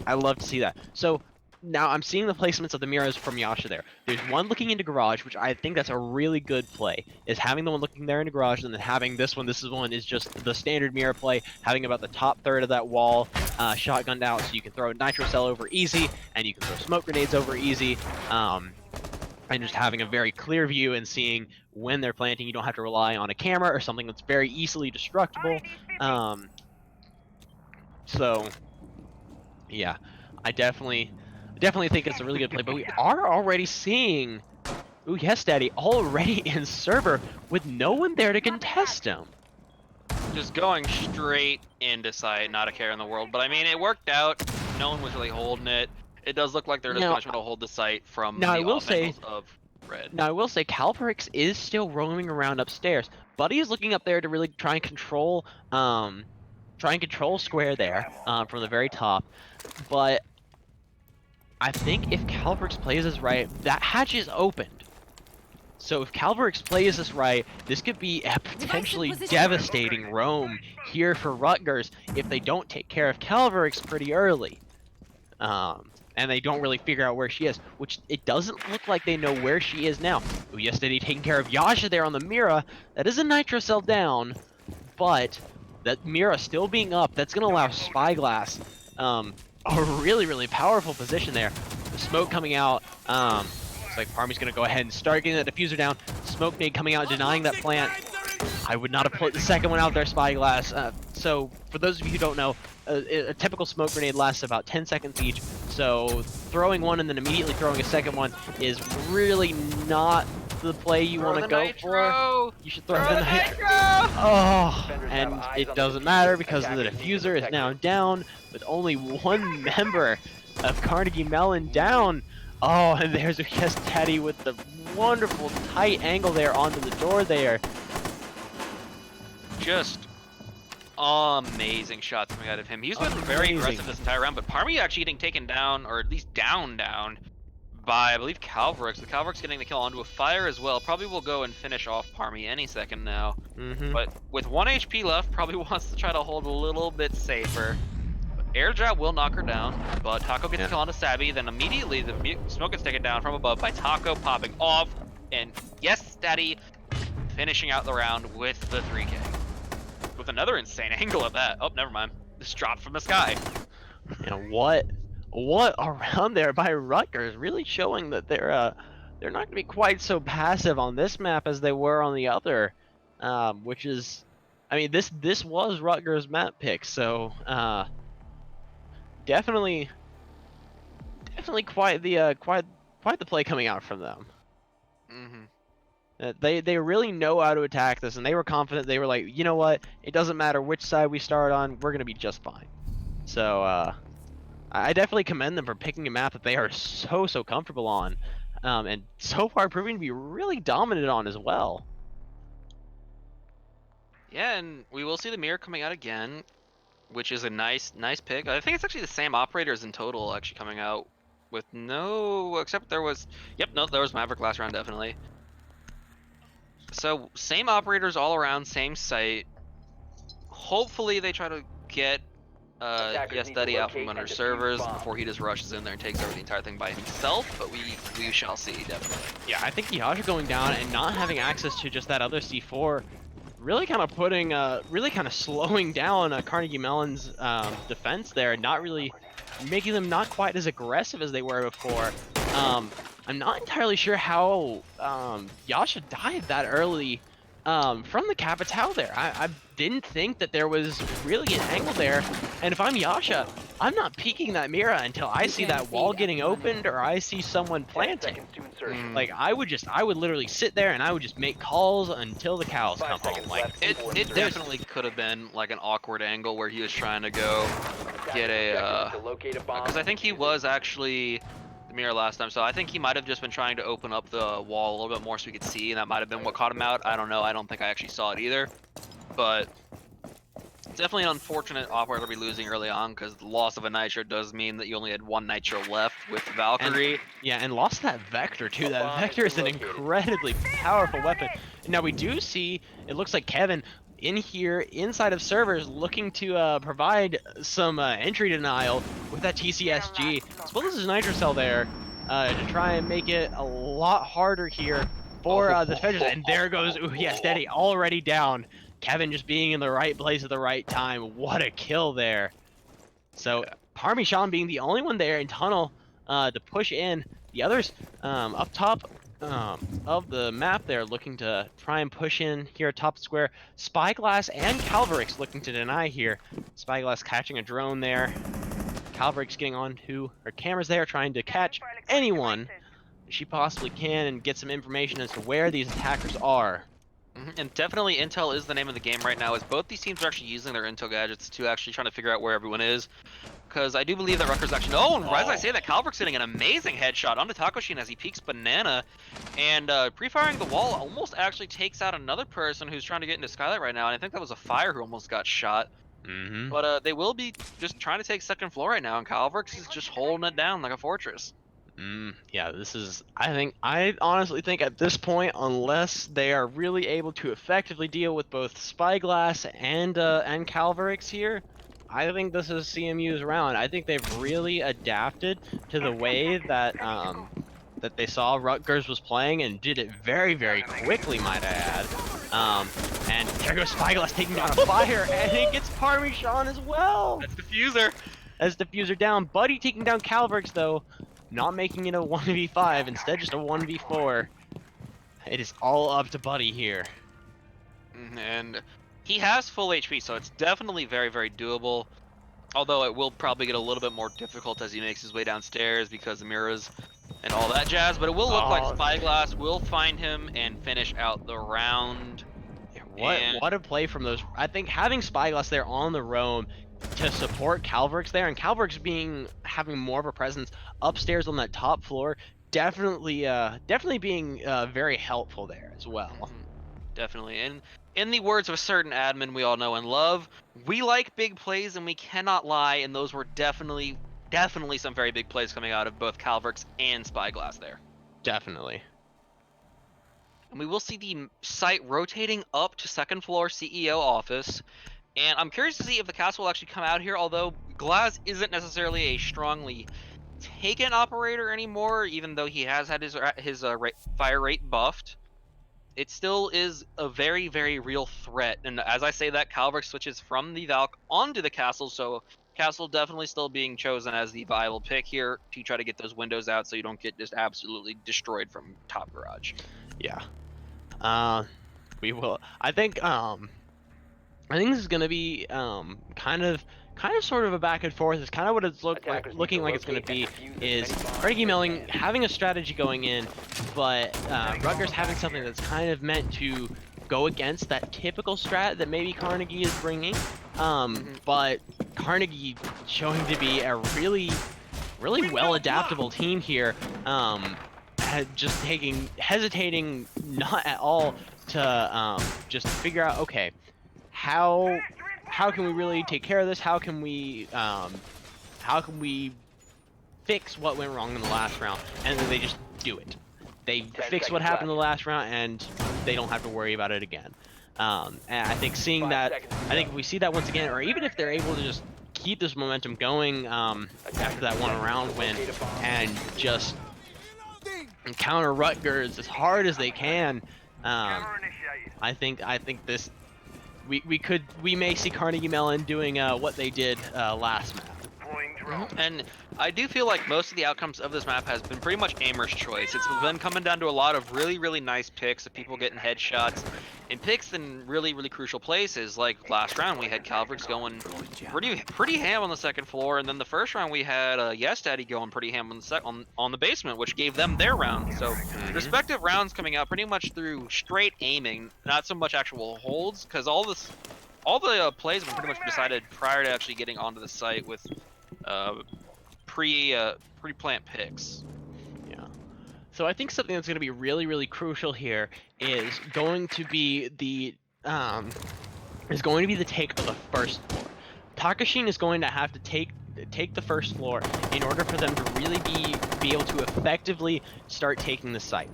S3: I love to see that. So now I'm seeing the placements of the Miras from Yasha there. There's one looking into garage, which I think that's a really good play, is having the one looking there into garage and then having this one. This one is just the standard Mira play, having about the top third of that wall shotgunned out so you can throw a nitro cell over easy and you can throw smoke grenades over easy. And just having a very clear view and seeing when they're planting. You don't have to rely on a camera or something that's very easily destructible. So yeah, I definitely think it's a really good play, but we are already seeing, ooh yes daddy, already in server with no one there to contest him.
S2: Just going straight into sight, not a care in the world. But I mean, it worked out. No one was really holding it. It does look like they're just going to hold the site from the off angles of red.
S3: Now I will say, Calvarix is still roaming around upstairs. Buddy is looking up there to really try and control square there from the very top. But I think if Calvarix plays this right, that hatch is opened. So if Calvarix plays this right, this could be a potentially devastating roam here for Rutgers if they don't take care of Calvarix pretty early. And they don't really figure out where she is, which it doesn't look like they know where she is now. Oh, yes, they're taking care of Yasha there on the Mira. That is a nitro cell down, but that Mira still being up, that's going to allow Spyglass a really powerful position there. The smoke coming out, looks like Parmy's going to go ahead and start getting that diffuser down. Smoke nade coming out, denying that plant. I would not have put the second one out there, Spyglass. So for those of you who don't know, a typical smoke grenade lasts about 10 seconds each. So throwing one and then immediately throwing a second one is really not the play you want to go for. You should throw the nitro. Oh, and it doesn't matter because the diffuser is now down with only one member of Carnegie Mellon down. Oh, and there's Yes Daddy with the wonderful tight angle there onto the door there.
S2: Just amazing shots coming out of him. He's been very aggressive this entire round, but Parmy actually getting taken down, or at least down, by, I believe, Calvarix. The Calvarix getting the kill onto a fire as well. Probably will go and finish off Parmy any second now. But with 1 HP left, probably wants to try to hold a little bit safer. Air jab will knock her down, but Taco gets the kill onto Sabby, then immediately the smoke gets taken down from above by Taco popping off, and Yes Daddy finishing out the round with the 3K. With another insane angle of that. Oh, never mind. Just dropped from the sky.
S3: And what a round there by Rutgers, really showing that they're not going to be quite so passive on this map as they were on the other, which is, I mean, this was Rutgers map pick, so definitely quite the play coming out from them. They really know how to attack this, and they were confident. They were like, you know what, it doesn't matter which side we start on, we're gonna be just fine. So I definitely commend them for picking a map that they are so comfortable on, and so far proving to be really dominant on as well.
S2: Yeah, and we will see the mirror coming out again, which is a nice pick. I think it's actually the same operators in total actually coming out with no, except there was, there was Maverick last round definitely. So same operators all around, same site. Hopefully they try to get Yes Daddy out from under servers before he just rushes in there and takes over the entire thing by himself, but we shall see, definitely.
S3: Yeah, I think Yasha going down and not having access to just that other C4 really kind of putting, really kind of slowing down Carnegie Mellon's defense there, and not really making them not quite as aggressive as they were before. I'm not entirely sure how Yasha died that early from the Capitao there. I didn't think that there was really an angle there, and if I'm Yasha, I'm not peeking that Mira until I see that wall getting opened or I see someone planting. Like I would literally sit there and I would just make calls until the cows come home. Like
S2: it definitely could have been like an awkward angle where he was trying to go get a because I think he was actually the mirror last time, so I think he might have just been trying to open up the wall a little bit more so we could see, and that might have been what caught him out. I don't know. I don't think I actually saw it either, but it's definitely an unfortunate operator to be losing early on, because the loss of a nitro does mean that you only had 1 nitro left with Valkyrie.
S3: And lost that Vector too. That Vector is an incredibly powerful weapon. And now we do see, it looks like Kevin in here inside of servers looking to provide some entry denial with that TCSG, as well as his nitro cell there, to try and make it a lot harder here for the defenders. And there goes Yes Daddy already down. Kevin just being in the right place at the right time. What a kill there. So Parmesan being the only one there in tunnel to push in. The others up top of the map there looking to try and push in here top square. Spyglass and Calvarix looking to deny here. Spyglass catching a drone there. Calvarix getting onto her cameras there, trying to catch anyone she possibly can and get some information as to where these attackers are.
S2: And definitely intel is the name of the game right now, as both these teams are actually using their intel gadgets to actually trying to figure out where everyone is. Because I do believe that Rutgers actually... Oh, and as I say that, Calvarix getting an amazing headshot onto Takoshin as he peeks Banana. And pre-firing the wall almost actually takes out another person who's trying to get into Skylight right now. And I think that was a Fire who almost got shot. But they will be just trying to take second floor right now, and Calvarix is just holding it down like a fortress.
S3: Yeah, this is, I honestly think at this point, unless they are really able to effectively deal with both Spyglass and Calvarix here, I think this is CMU's round. I think they've really adapted to the way that that they saw Rutgers was playing, and did it very quickly, might I add. And there goes Spyglass taking down a Fire, and it gets Parmesan as well.
S2: That's Diffuser.
S3: That's Diffuser down. Buddy taking down Calvarix though. Not making it a 1v5, instead just a 1v4. It is all up to Buddy here.
S2: And He has full HP, so it's definitely very, very doable. Although it will probably get a little bit more difficult as he makes his way downstairs because of mirrors and all that jazz. But it will look like
S3: Oh.
S2: Spyglass will find him and finish out the round. And-
S3: What a play from those. I think having Spyglass there on the roam to support Calverx there, and Calverx having more of a presence upstairs on that top floor, definitely being very helpful there as well.
S2: Definitely. And in the words of a certain admin we all know and love, we like big plays and we cannot lie, and those were definitely some very big plays coming out of both Calverx and Spyglass there.
S3: Definitely.
S2: And we will see the site rotating up to second floor CEO office. And I'm curious to see if the castle will actually come out here, although Glass isn't necessarily a strongly taken operator anymore, even though he has had his fire rate buffed. It still is a very, very real threat. And as I say that, Calverx switches from the Valk onto the castle, so castle definitely still being chosen as the viable pick here to try to get those windows out so you don't get just absolutely destroyed from top garage.
S3: Yeah. We will. I think this is gonna be kind of sort of a back and forth. It's kind of what it's looking like it's gonna be. Is Carnegie Mellon having a strategy going in, but Rutgers having something that's kind of meant to go against that typical strat that maybe Carnegie is bringing. But Carnegie showing to be a really well adaptable team here. Just hesitating not at all to just figure out, okay, how can we really take care of this? How can we fix what went wrong in the last round? And then they just do it. They fix what happened in the last round, and they don't have to worry about it again. And I think if we see that once again, or even if they're able to just keep this momentum going after that one round win, and just counter Rutgers as hard as they can, I think this we may see Carnegie Mellon doing what they did last map.
S2: And I do feel like most of the outcomes of this map has been pretty much Aimer's choice. It's been coming down to a lot of really nice picks of people getting headshots and picks in really crucial places. Like last round we had Calverx going pretty ham on the second floor, and then the first round we had Yes Daddy going pretty ham on the basement, which gave them their round. So respective rounds coming out pretty much through straight aiming, not so much actual holds, because all the plays have been pretty much decided prior to actually getting onto the site with pre-plant picks.
S3: Yeah. So I think something that's going to be really crucial here is going to be the take of the first floor. Takashin is going to have to take the first floor in order for them to really be able to effectively start taking the site.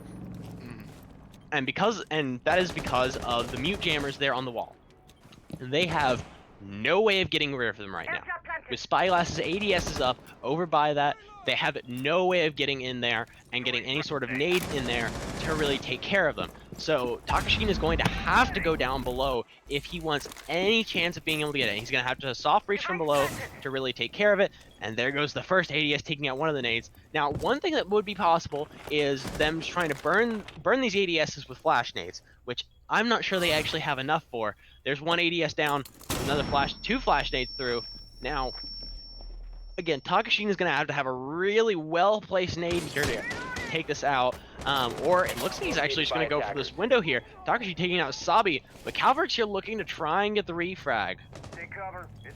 S3: And that is because of the mute jammers there on the wall. They have no way of getting rid of them right now. With Spyglass's ADS is up over by that, they have no way of getting in there and getting any sort of nade in there to really take care of them. So Takashin is going to have to go down below if he wants any chance of being able to get it. He's going to have to soft breach from below to really take care of it. And there goes the first ADS taking out one of the nades. Now, one thing that would be possible is them just trying to burn these ADSs with flash nades, which I'm not sure they actually have enough for. There's one ADS down, two flash nades through. Now, again, Takashin is going to have a really well-placed nade here to take this out. Or it looks like he's actually just going to go for this window here. Takashin taking out Sabi, but Calverx here looking to try and get the refrag.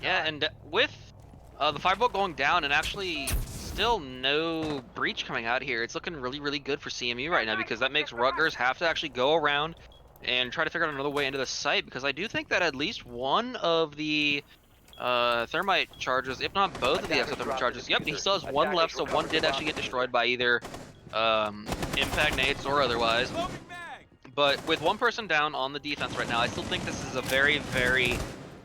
S2: Yeah, and with the firebolt going down and actually still no breach coming out here, it's looking really good for CMU right now, because that makes Rutgers have to actually go around and try to figure out another way into the site, because I do think that at least one of the thermite charges, if not both of the exothermite charges, yep, he still has one left, so one did actually get destroyed by either impact nades or otherwise. But with one person down on the defense right now, I still think this is a very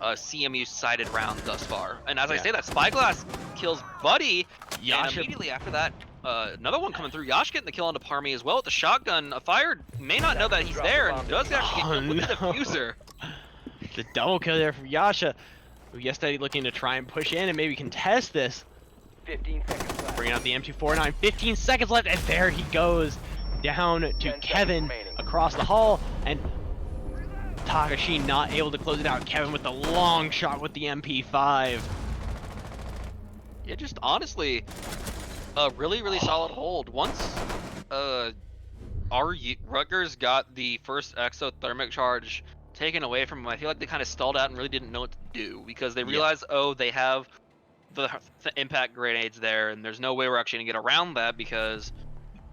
S2: CMU-sided round thus far. And as I say that, Spyglass kills Buddy, and immediately after that, another one coming through. Yash getting the kill onto Parmy as well with the shotgun. Fire may not know that he's there and does actually get the diffuser.
S3: The double kill there from Yasha. Yes Daddy looking to try and push in and maybe contest this.
S4: 15 seconds left.
S3: Bringing out the M249. 15 seconds left, and there he goes down to Kevin across the hall. And Takashi not able to close it out. Kevin with the long shot with the MP5.
S2: Yeah, just honestly, a really solid hold. Once Rutgers got the first exothermic charge taken away from them, I feel like they kind of stalled out and really didn't know what to do because they realized, oh, they have the impact grenades there, and there's no way we're actually gonna get around that because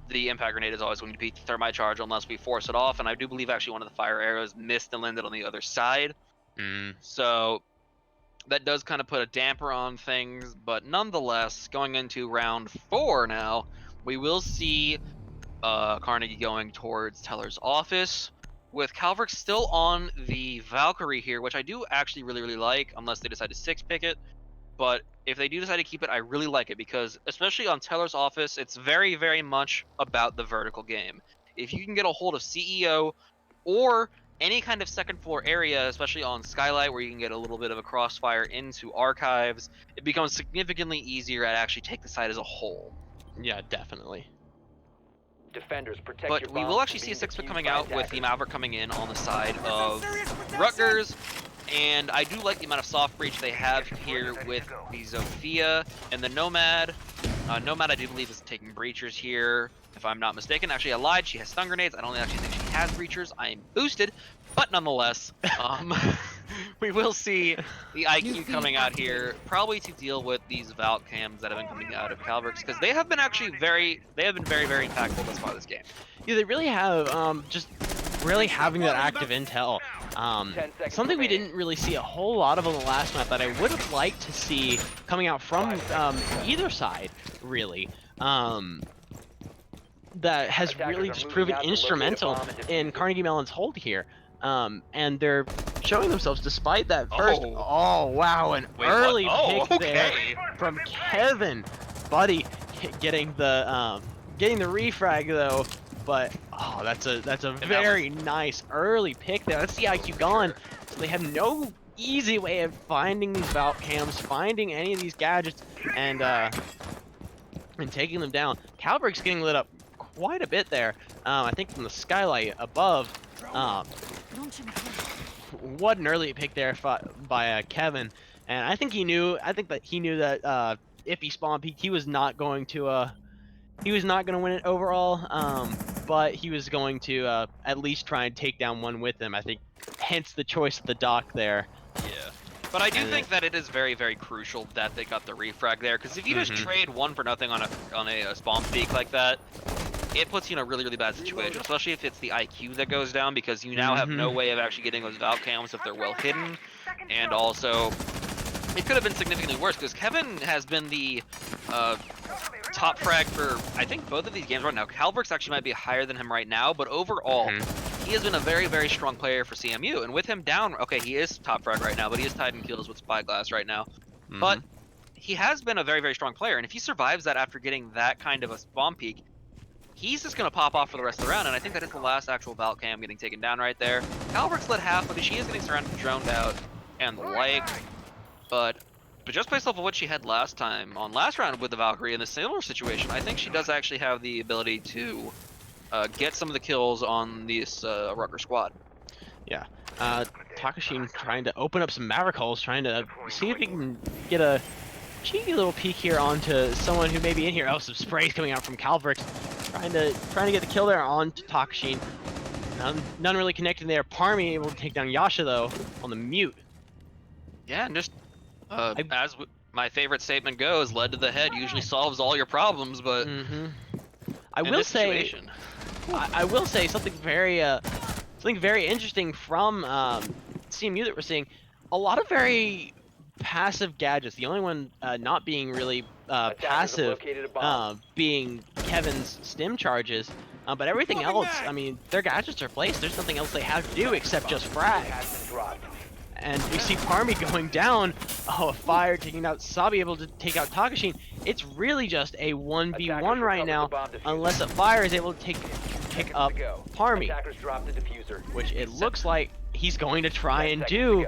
S2: the impact grenade is always going to be the thermite charge unless we force it off. And I do believe actually one of the fire arrows missed and landed on the other side. So that does kind of put a damper on things, but nonetheless, going into round 4 now, we will see Carnegie going towards Teller's office, with Calvert still on the Valkyrie here, which I do actually really like, unless they decide to 6-pick it. But if they do decide to keep it, I really like it because, especially on Teller's office, it's very much about the vertical game. If you can get a hold of CEO or any kind of second floor area, especially on Skylight, where you can get a little bit of a crossfire into archives, it becomes significantly easier to actually take the site as a whole.
S3: Yeah, definitely.
S4: Defenders, protect
S2: But
S4: your
S2: we
S4: bombs
S2: will
S4: from
S2: actually see a
S4: being
S2: 6-pick
S4: defused
S2: coming
S4: by
S2: out with the
S4: attackers.
S2: Maverick coming in on the side of Rutgers. And I do like the amount of soft breach they have here with the Zofia and the Nomad. Nomad, I do believe, is taking breachers here, if I'm not mistaken. Actually, I lied. She has stun grenades. I don't actually think she has breachers. I am boosted. But nonetheless, we will see the IQ coming out here, probably to deal with these Valk cams that have been coming out of Calverx, because they have been actually very impactful thus far this game.
S3: Yeah, they really have, just really having that active intel.
S4: 10 seconds
S3: Something we
S4: remaining.
S3: didn't really see a whole lot of on the last map that I would have liked to see coming out from either side, really. That has
S4: Attackers
S3: really
S4: are
S3: just
S4: moving
S3: proven
S4: out to locate a
S3: instrumental
S4: bomb and defuse
S3: in
S4: it.
S3: Carnegie Mellon's hold here. And they're showing themselves despite that first. Oh wow, an
S2: Wait,
S3: early
S2: what?
S3: pick
S2: Oh,
S3: there
S2: okay.
S3: from Kevin. Buddy getting the refrag though. But oh, that's a very nice early pick there. That's the IQ gone. So they have no easy way of finding these Valk cams, finding any of these gadgets, and taking them down. Calbrick's getting lit up quite a bit there. I think from the skylight above. What an early pick there by Kevin, and I think he knew. I think that he knew that if he spawn peeked, he was not going to win it overall. But he was going to at least try and take down one with him. I think, hence the choice of the dock there.
S2: Yeah. But I do think that it is very crucial that they got the refrag there, because if you just trade 1 for nothing on a spawn peak like that, it puts you in a really bad situation, especially if it's the IQ that goes down, because you now have no way of actually getting those Valk cams if they're well hidden. And also, it could have been significantly worse, because Kevin has been the top frag for, I think, both of these games right now. Calverx actually might be higher than him right now, but overall, he has been a very strong player for CMU. And with him down, okay, he is top frag right now, but he is tied in kills with Spyglass right now. But he has been a very strong player, and if he survives that after getting that kind of a spawn peak, he's just going to pop off for the rest of the round, and I think that is the last actual Valk cam getting taken down right there. Calverx led half, but she is getting surrounded, droned out, and the like. But just based off of what she had last time, on last round with the Valkyrie in a similar situation, I think she does actually have the ability to get some of the kills on this Rutgers squad.
S3: Yeah. Takashi trying to open up some Maverick holes, trying to see if he can get a cheeky little peek here onto someone who may be in here. Oh, some sprays coming out from Calverx. Trying to get the kill there onto Takashi. None really connected there. Parmy able to take down Yasha though on the mute.
S2: Yeah, and just as my favorite statement goes, lead to the head usually solves all your problems, but
S3: I will say something very interesting from CMU that we're seeing. A lot of very passive gadgets. The only one not being really passive being Kevin's stim charges. But everything else, I mean, their gadgets are placed. There's nothing else they have to do except just frag. And we see Parmy going down. Oh, a fire taking out Sabi, able to take out Takashi. It's really just a 1v1 right now, unless a fire is able to pick up Parmy, which it looks like he's going to try and do.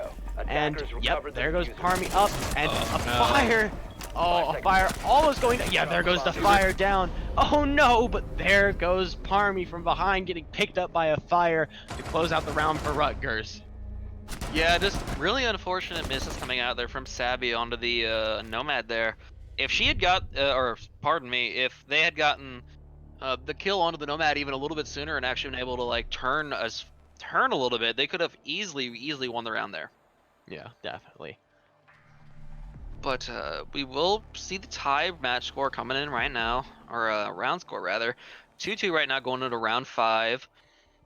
S3: And yep, there goes Parmy up, and a fire. Oh, a fire almost going down. Yeah, there goes the fire down. Oh no, but there goes Parmy from behind getting picked up by a fire to close out the round for Rutgers.
S2: Yeah, just really unfortunate misses coming out there from Sabby onto the Nomad there. If she had got, or pardon me, if they had gotten the kill onto the Nomad even a little bit sooner and actually been able to like turn a little bit, they could have easily won the round there.
S3: Yeah, definitely.
S2: But we will see the tie match score coming in right now, or round score rather. 2-2 right now going into round 5.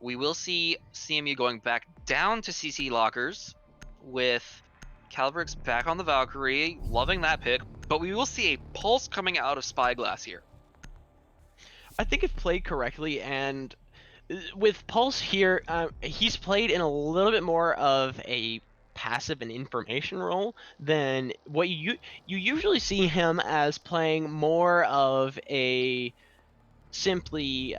S2: We will see CMU going back down to CC lockers with Calbrix back on the Valkyrie, loving that pick. But we will see a pulse coming out of Spyglass here.
S3: I think if played correctly, and with Pulse here, he's played in a little bit more of a passive and information role than what you usually see him as playing more of a simply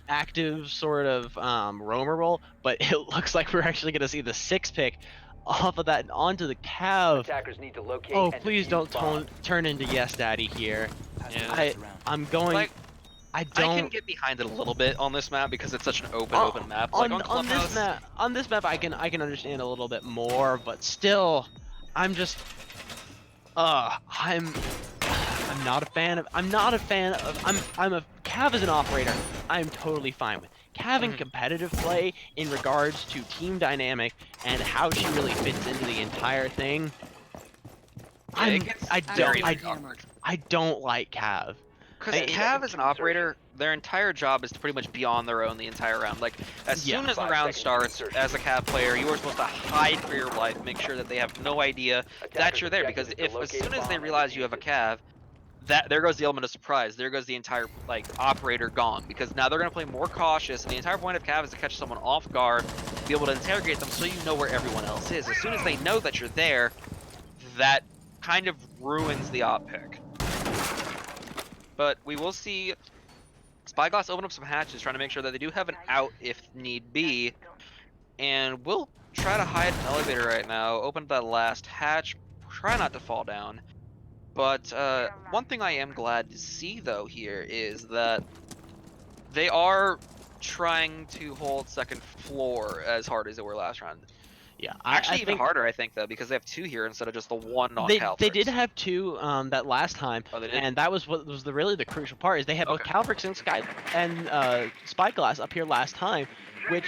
S3: active sort of roamer role. But it looks like we're actually going to see the 6 pick off of that and onto the Cav.
S4: Attackers need to locate
S3: Oh,
S4: and
S3: please
S4: defuse
S3: don't
S4: bombs.
S3: turn into Yes Daddy here.
S2: Yeah.
S3: I'm going.
S2: Like,
S3: I
S2: I
S3: don't.
S2: can get behind it a little bit on this map because it's such an open map. Like on Clubhouse,
S3: on this map, I can understand a little bit more, but still, I'm just, I'm not a fan of. I'm a Cav as an operator. I'm totally fine with. Cav in competitive play in regards to team dynamic and how she really fits into the entire thing.
S2: it gets very awkward.
S3: I don't like Cav.
S2: Because Cav as an operator, their entire job is to pretty much be on their own the entire round. Like, as soon as the
S4: 5
S2: round
S4: seconds
S2: starts,
S4: to
S2: as a Cav player, you are supposed to hide for your life, make sure that they have no idea that you're there. Because if as soon as they realize you have a Cav, there goes the element of surprise. There goes the entire like operator gone. Because now they're gonna play more cautious, and the entire point of Cav is to catch someone off guard, be able to interrogate them, so you know where everyone else is. As soon as they know that you're there, that kind of ruins the op pick. But we will see Spyglass open up some hatches, trying to make sure that they do have an out if need be. And we'll try to hide an elevator right now, open that last hatch, try not to fall down. But one thing I am glad to see, though, here is that they are trying to hold second floor as hard as they were last round.
S3: Yeah,
S2: Actually,
S3: I
S2: even
S3: think
S2: harder, I think, though, because they have 2 here instead of just the 1 on
S3: they
S2: Caltrix.
S3: did have 2 that last time,
S2: Oh, they did?
S3: and that was what was really the crucial part is they had both
S2: Okay.
S3: Calvrix and Spyglass up here last time, which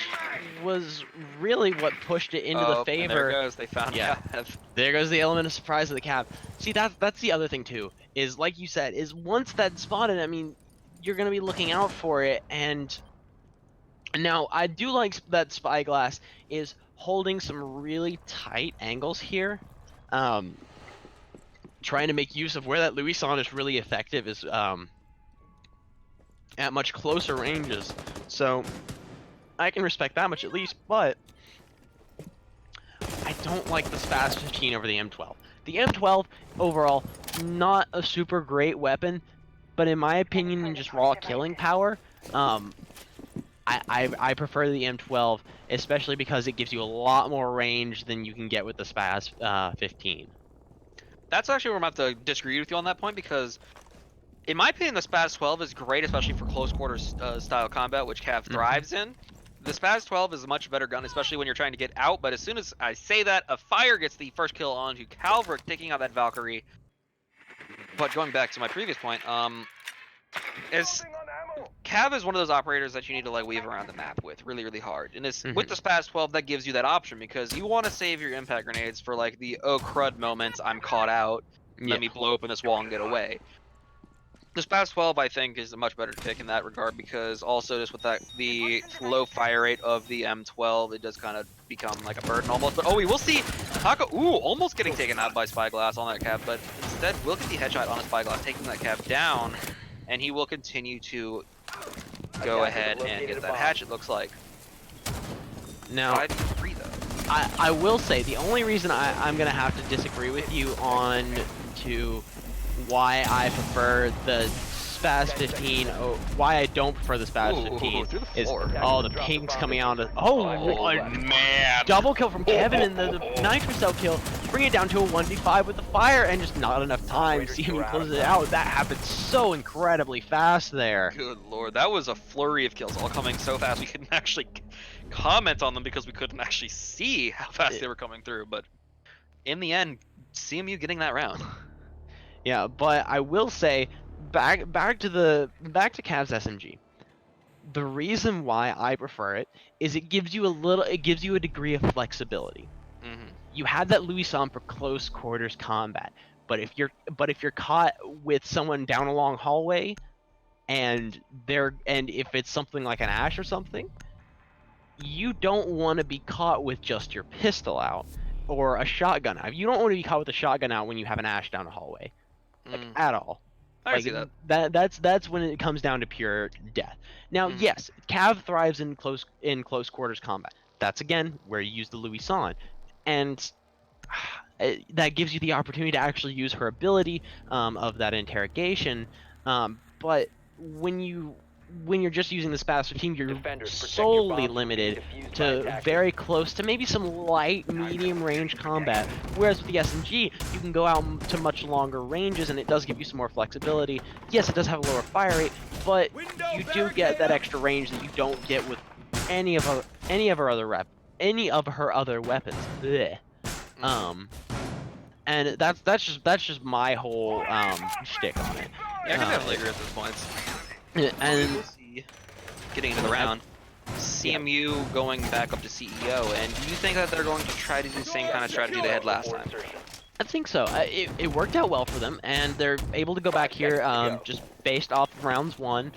S3: was really what pushed it into the
S2: And there
S3: favor.
S2: it goes. They found
S3: Yeah.
S2: Cav.
S3: There goes the element of surprise of the Cav. See, that's the other thing too. Is like you said, is once that's spotted, I mean, you're gonna be looking out for it. And now I do like that Spyglass is holding some really tight angles here. Trying to make use of where that Louison is really effective is at much closer ranges. So I can respect that much at least, but I don't like the Spaz 15 over the M12. The M12 overall not a super great weapon, but in my opinion, in just raw killing power, I prefer the M12, especially because it gives you a lot more range than you can get with the Spaz 15.
S2: That's actually where I'm going to have to disagree with you on that point, because in my opinion, the Spaz 12 is great, especially for close quarters style combat, which Cav thrives in. The Spaz 12 is a much better gun, especially when you're trying to get out, but as soon as I say that, a fire gets the first kill onto Calvert, taking out that Valkyrie. But going back to my previous point, Cav is one of those operators that you need to like weave around the map with really hard. And with the Spaz 12, that gives you that option, because you want to save your impact grenades for like the oh crud moments, I'm caught out, let me blow open this wall and get away. The Spaz 12, I think, is a much better pick in that regard, because also just with the low fire rate of the M12, it does kind of become like a burden almost. But we will see Taka, almost getting taken out by Spyglass on that Cav, but instead we'll get the headshot on a Spyglass, taking that Cav down, and he will continue to go ahead and get that hatch, it looks like.
S3: Now,
S2: 5v3 though.
S3: I will say, the only reason I'm going to have to disagree with you on to why I prefer the Spaz 15, why I don't prefer the Spaz 15 is, the ping's coming out of,
S2: man!
S3: Double kill from Kevin and the Nitro Cell kill, bring it down to a 1v5 with the fire and just not enough time, see him close it out. That happened so incredibly fast there.
S2: Good lord, that was a flurry of kills all coming so fast we couldn't actually comment on them because we couldn't actually see how fast they were coming through. But in the end, CMU getting that round.
S3: Yeah, but I will say, back to Cavs SMG. The reason why I prefer it is it gives you a degree of flexibility.
S2: Mm-hmm.
S3: You have that Louison for close quarters combat, but if you're caught with someone down a long hallway, and if it's something like an Ash or something, you don't want to be caught with just your pistol out or a shotgun out. You don't want to be caught with a shotgun out when you have an Ash down a hallway, at all.
S2: I
S3: Like
S2: see that.
S3: that's when it comes down to pure death. Now,
S2: Mhm.
S3: yes, Cav thrives in close quarters combat. That's again where you use the Louison, and that gives you the opportunity to actually use her ability of that interrogation. But when you're just using the Spaz team, you're
S4: Defenders, protect your
S3: solely
S4: bombs from being
S3: limited
S4: defused by
S3: to
S4: attackers.
S3: very close to maybe some light medium range combat. Whereas with the SMG, you can go out to much longer ranges, and it does give you some more flexibility. Yes, it does have a lower fire rate, but you do get that extra range that you don't get with any of her other weapons. Blech. And that's just my whole shtick on it.
S2: Yeah, I can have Laker at this point.
S3: And
S2: We'll see. Getting into the round, CMU going back up to CEO, and do you think that they're going to try to do the same kind of strategy they had last time?
S3: I think so. It worked out well for them, and they're able to go back here just based off of rounds 1.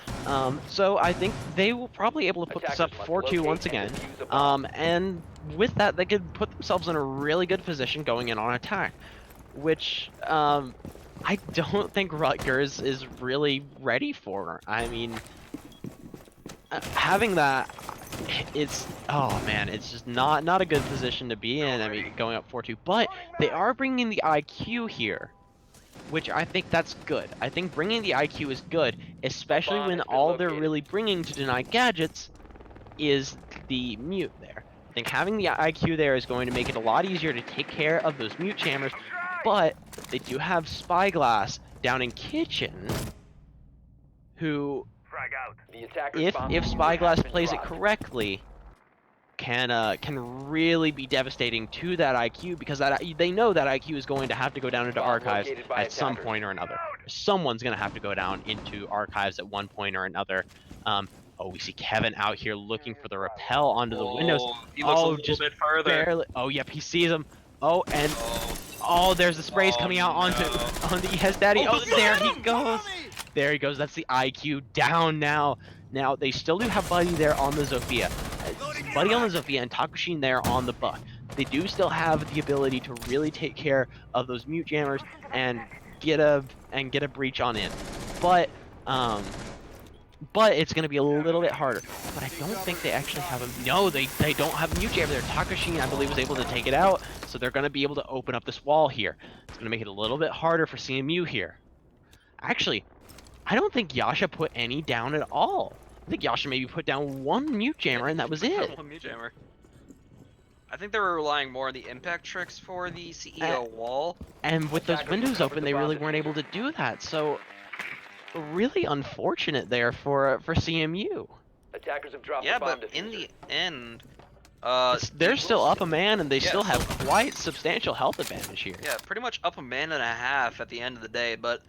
S3: So I think they will probably able to put this up 4-2 once again. And with that, they could put themselves in a really good position going in on attack, which I don't think Rutgers is really ready for. I mean, having that, it's just not a good position to be in. I mean, going up 4-2, but they are bringing the IQ here, which I think that's good. I think bringing the IQ is good, especially when all they're really bringing to deny gadgets is the mute there. I think having the IQ there is going to make it a lot easier to take care of those mute jammers, but they do have Spyglass down in kitchen, who, if Spyglass plays it correctly, can really be devastating to that IQ, because they know that IQ is going to have to go down into archives at some point or another. Someone's going to have to go down into archives at one point or another. Oh, we see Kevin out here looking for the rappel onto the windows.
S2: He looks a little bit further.
S3: Barely. Oh, yep, he sees him. Oh, and there's the sprays coming out onto Yes Daddy. Oh, there he goes. There he goes. That's the IQ down now. Now, they still do have Buddy there on the Zofia. Buddy on the Zofia and Takushin there on the Buck. They do still have the ability to really take care of those mute jammers and get a breach on in. But it's going to be a little bit harder. But I don't think they actually have a... No, they don't have a mute jammer there. Takushin, I believe, was able to take it out, so they're going to be able to open up this wall here. It's going to make it a little bit harder for CMU here. Actually, I don't think Yasha put any down at all. I think Yasha maybe put down one mute jammer, and that was it.
S2: One mute jammer. I think they were relying more on the impact tricks for the CEO wall.
S3: And with those windows open, they really weren't able to do that. So, really unfortunate there for CMU.
S4: Attackers have dropped
S2: Yeah,
S4: the bomb
S2: but in the
S4: diffuser.
S2: end,
S3: They're still up a man, and they
S2: Yeah,
S3: still
S2: so-
S3: have quite substantial health advantage here.
S2: yeah, pretty much up a man and a half at the end of the day. But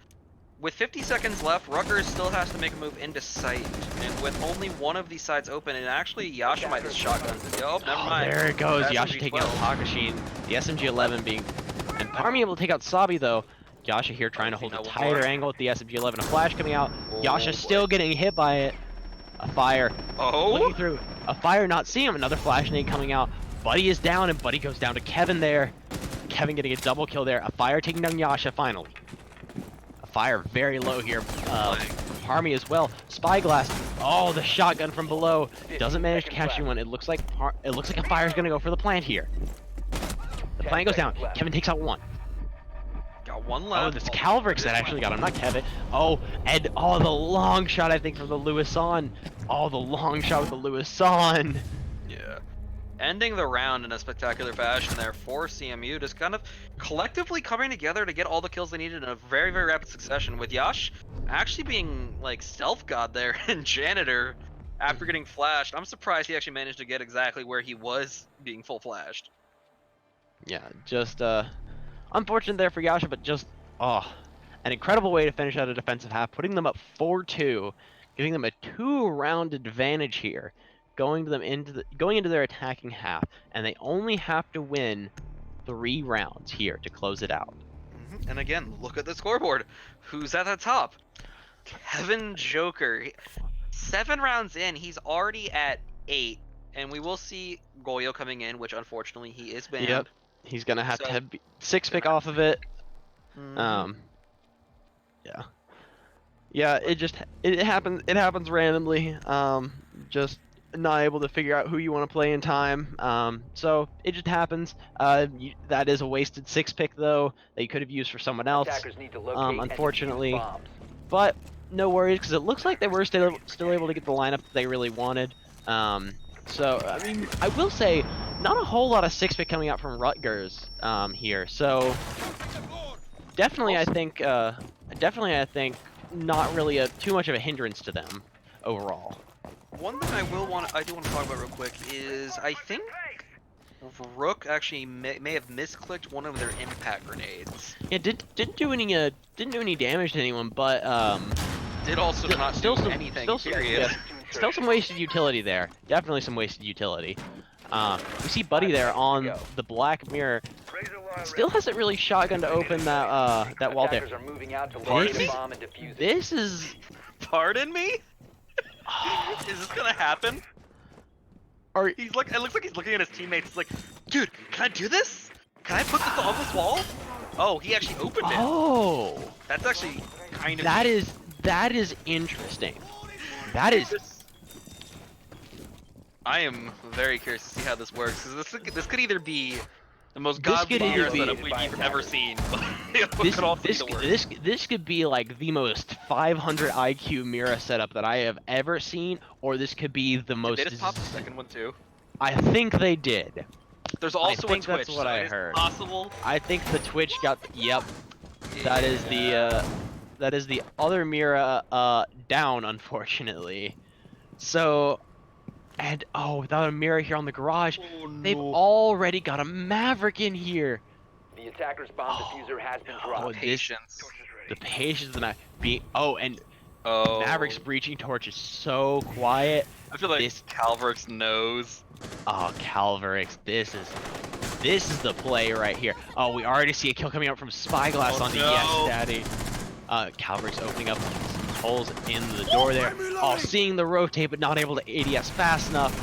S2: with 50 seconds left, Rutgers still has to make a move into sight, and with only one of these sides open, and actually Yasha might just shotgun. Oh, never mind.
S3: There it goes.
S2: SMG
S3: Yasha taking out
S2: 12.
S3: Takushin. The SMG-11 being... And Parmy able to take out Sabi, though. Yasha here trying to hold a tighter angle with the SMG-11. A flash coming out. Yasha still getting hit by it. A fire. Looking
S2: Oh,
S3: through. A fire not seeing him. Another flash nade coming out. Buddy is down, and Buddy goes down to Kevin there. Kevin getting a double kill there. A fire taking down Yasha finally. A fire very low here. Parmy as well. Spyglass. Oh, the shotgun from below. Doesn't manage to catch anyone. It looks like a fire's gonna go for the plant here. The plant goes down. Kevin takes out one.
S2: got one
S3: Oh,
S2: left.
S3: this Calvrix that actually got him, not Kevin. Oh, and the long shot, I think, from the Louison. Oh, the long shot with the Louison.
S2: Yeah. Ending the round in a spectacular fashion there for CMU, just kind of collectively coming together to get all the kills they needed in a very, very rapid succession, with Yash actually being like stealth god there and Janitor after getting flashed. I'm surprised he actually managed to get exactly where he was being full flashed.
S3: Yeah, just unfortunate there for Yasha, but just an incredible way to finish out a defensive half, putting them up 4-2, giving them a 2-round advantage here, going into their attacking half, and they only have to win 3 rounds here to close it out.
S2: And again, look at the scoreboard. Who's at the top? Kevin Joker. 7 rounds in, he's already at 8, and we will see Goyo coming in, which unfortunately he is banned.
S3: Yep, he's gonna have
S2: So-
S3: to have 6 pick off of it.
S2: Mhm.
S3: Yeah, it happens randomly. Just not able to figure out who you want to play in time. So it just happens. That is a wasted 6 pick though that you could have used for someone else.
S4: Attackers need to locate and defuse
S3: Unfortunately,
S4: bombs.
S3: but no worries because it looks like they were still able to get the lineup that they really wanted. So I mean, I will say, not a whole lot of 6 pick coming out from Rutgers here. So definitely, I think not really too much of a hindrance to them overall.
S2: One thing I do want to talk about real quick is I think Rook actually may have misclicked one of their impact grenades.
S3: Yeah, didn't do any damage to anyone, but
S2: Did also not do anything. Period.
S3: still some wasted utility there. Definitely some wasted utility. We see Buddy there on the black mirror. Still hasn't really shotgun to open that wall there.
S4: Attackers are moving out to locate
S3: This
S4: a bomb and defuse it.
S3: This is
S2: Pardon me? Is this gonna happen?
S3: Are
S2: It looks like he's looking at his teammates. He's like, dude, can I do this? Can I put this on this wall? Oh, he actually opened it.
S3: oh
S2: That's actually kind of
S3: that is interesting. That is
S2: I am very curious to see how this works. 'Cause this could either be the most
S3: This
S2: godly
S3: could either
S2: mirror
S3: be-
S2: setup we've ever seen. But it
S3: this
S2: could also be the worst.
S3: this could be like the most 500 IQ Mira setup that I have ever seen, or this could be the most.
S2: They just popped the second one too.
S3: I think they did.
S2: There's also
S3: think
S2: a Twitch.
S3: that's what
S2: so
S3: I
S2: it is
S3: heard.
S2: Possible.
S3: I think the Twitch got. Yep, that is the other Mira down, unfortunately. So, and without a mirror here on the garage,
S2: Oh,
S3: they've
S2: no.
S3: already got a Maverick in here.
S4: The attacker's bomb diffuser has been
S3: Oh,
S4: dropped.
S3: this-
S2: Patience.
S3: The patience of the and
S2: Oh.
S3: Maverick's breaching torch is so quiet.
S2: I feel like
S3: this-
S2: Calverix knows.
S3: Oh, Calverix, this is the play right here. Oh, we already see a kill coming out from Spyglass
S2: Oh,
S3: onto
S2: no.
S3: Yes Daddy. Calverix opening up some holes in the door there. Oh, seeing the rotate but not able to ADS fast enough.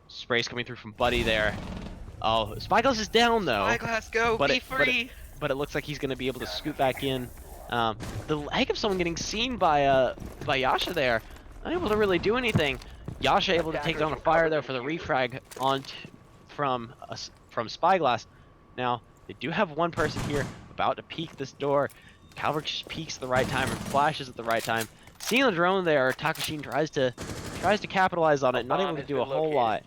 S3: Sprays coming through from Buddy there. Oh, Spyglass is down though.
S2: Spyglass, go.
S3: But
S2: Be
S3: it- but
S2: free.
S3: But it looks like he's going to be able to scoot back in. The lag of someone getting seen by Yasha there. Not able to really do anything. Yasha able to take down a fire there for the refrag from Spyglass. Now, they do have one person here about to peek this door. Calvert just peeks at the right time and flashes at the right time. Seeing the drone there, Takashin tries to capitalize on it, not able to do a whole lot.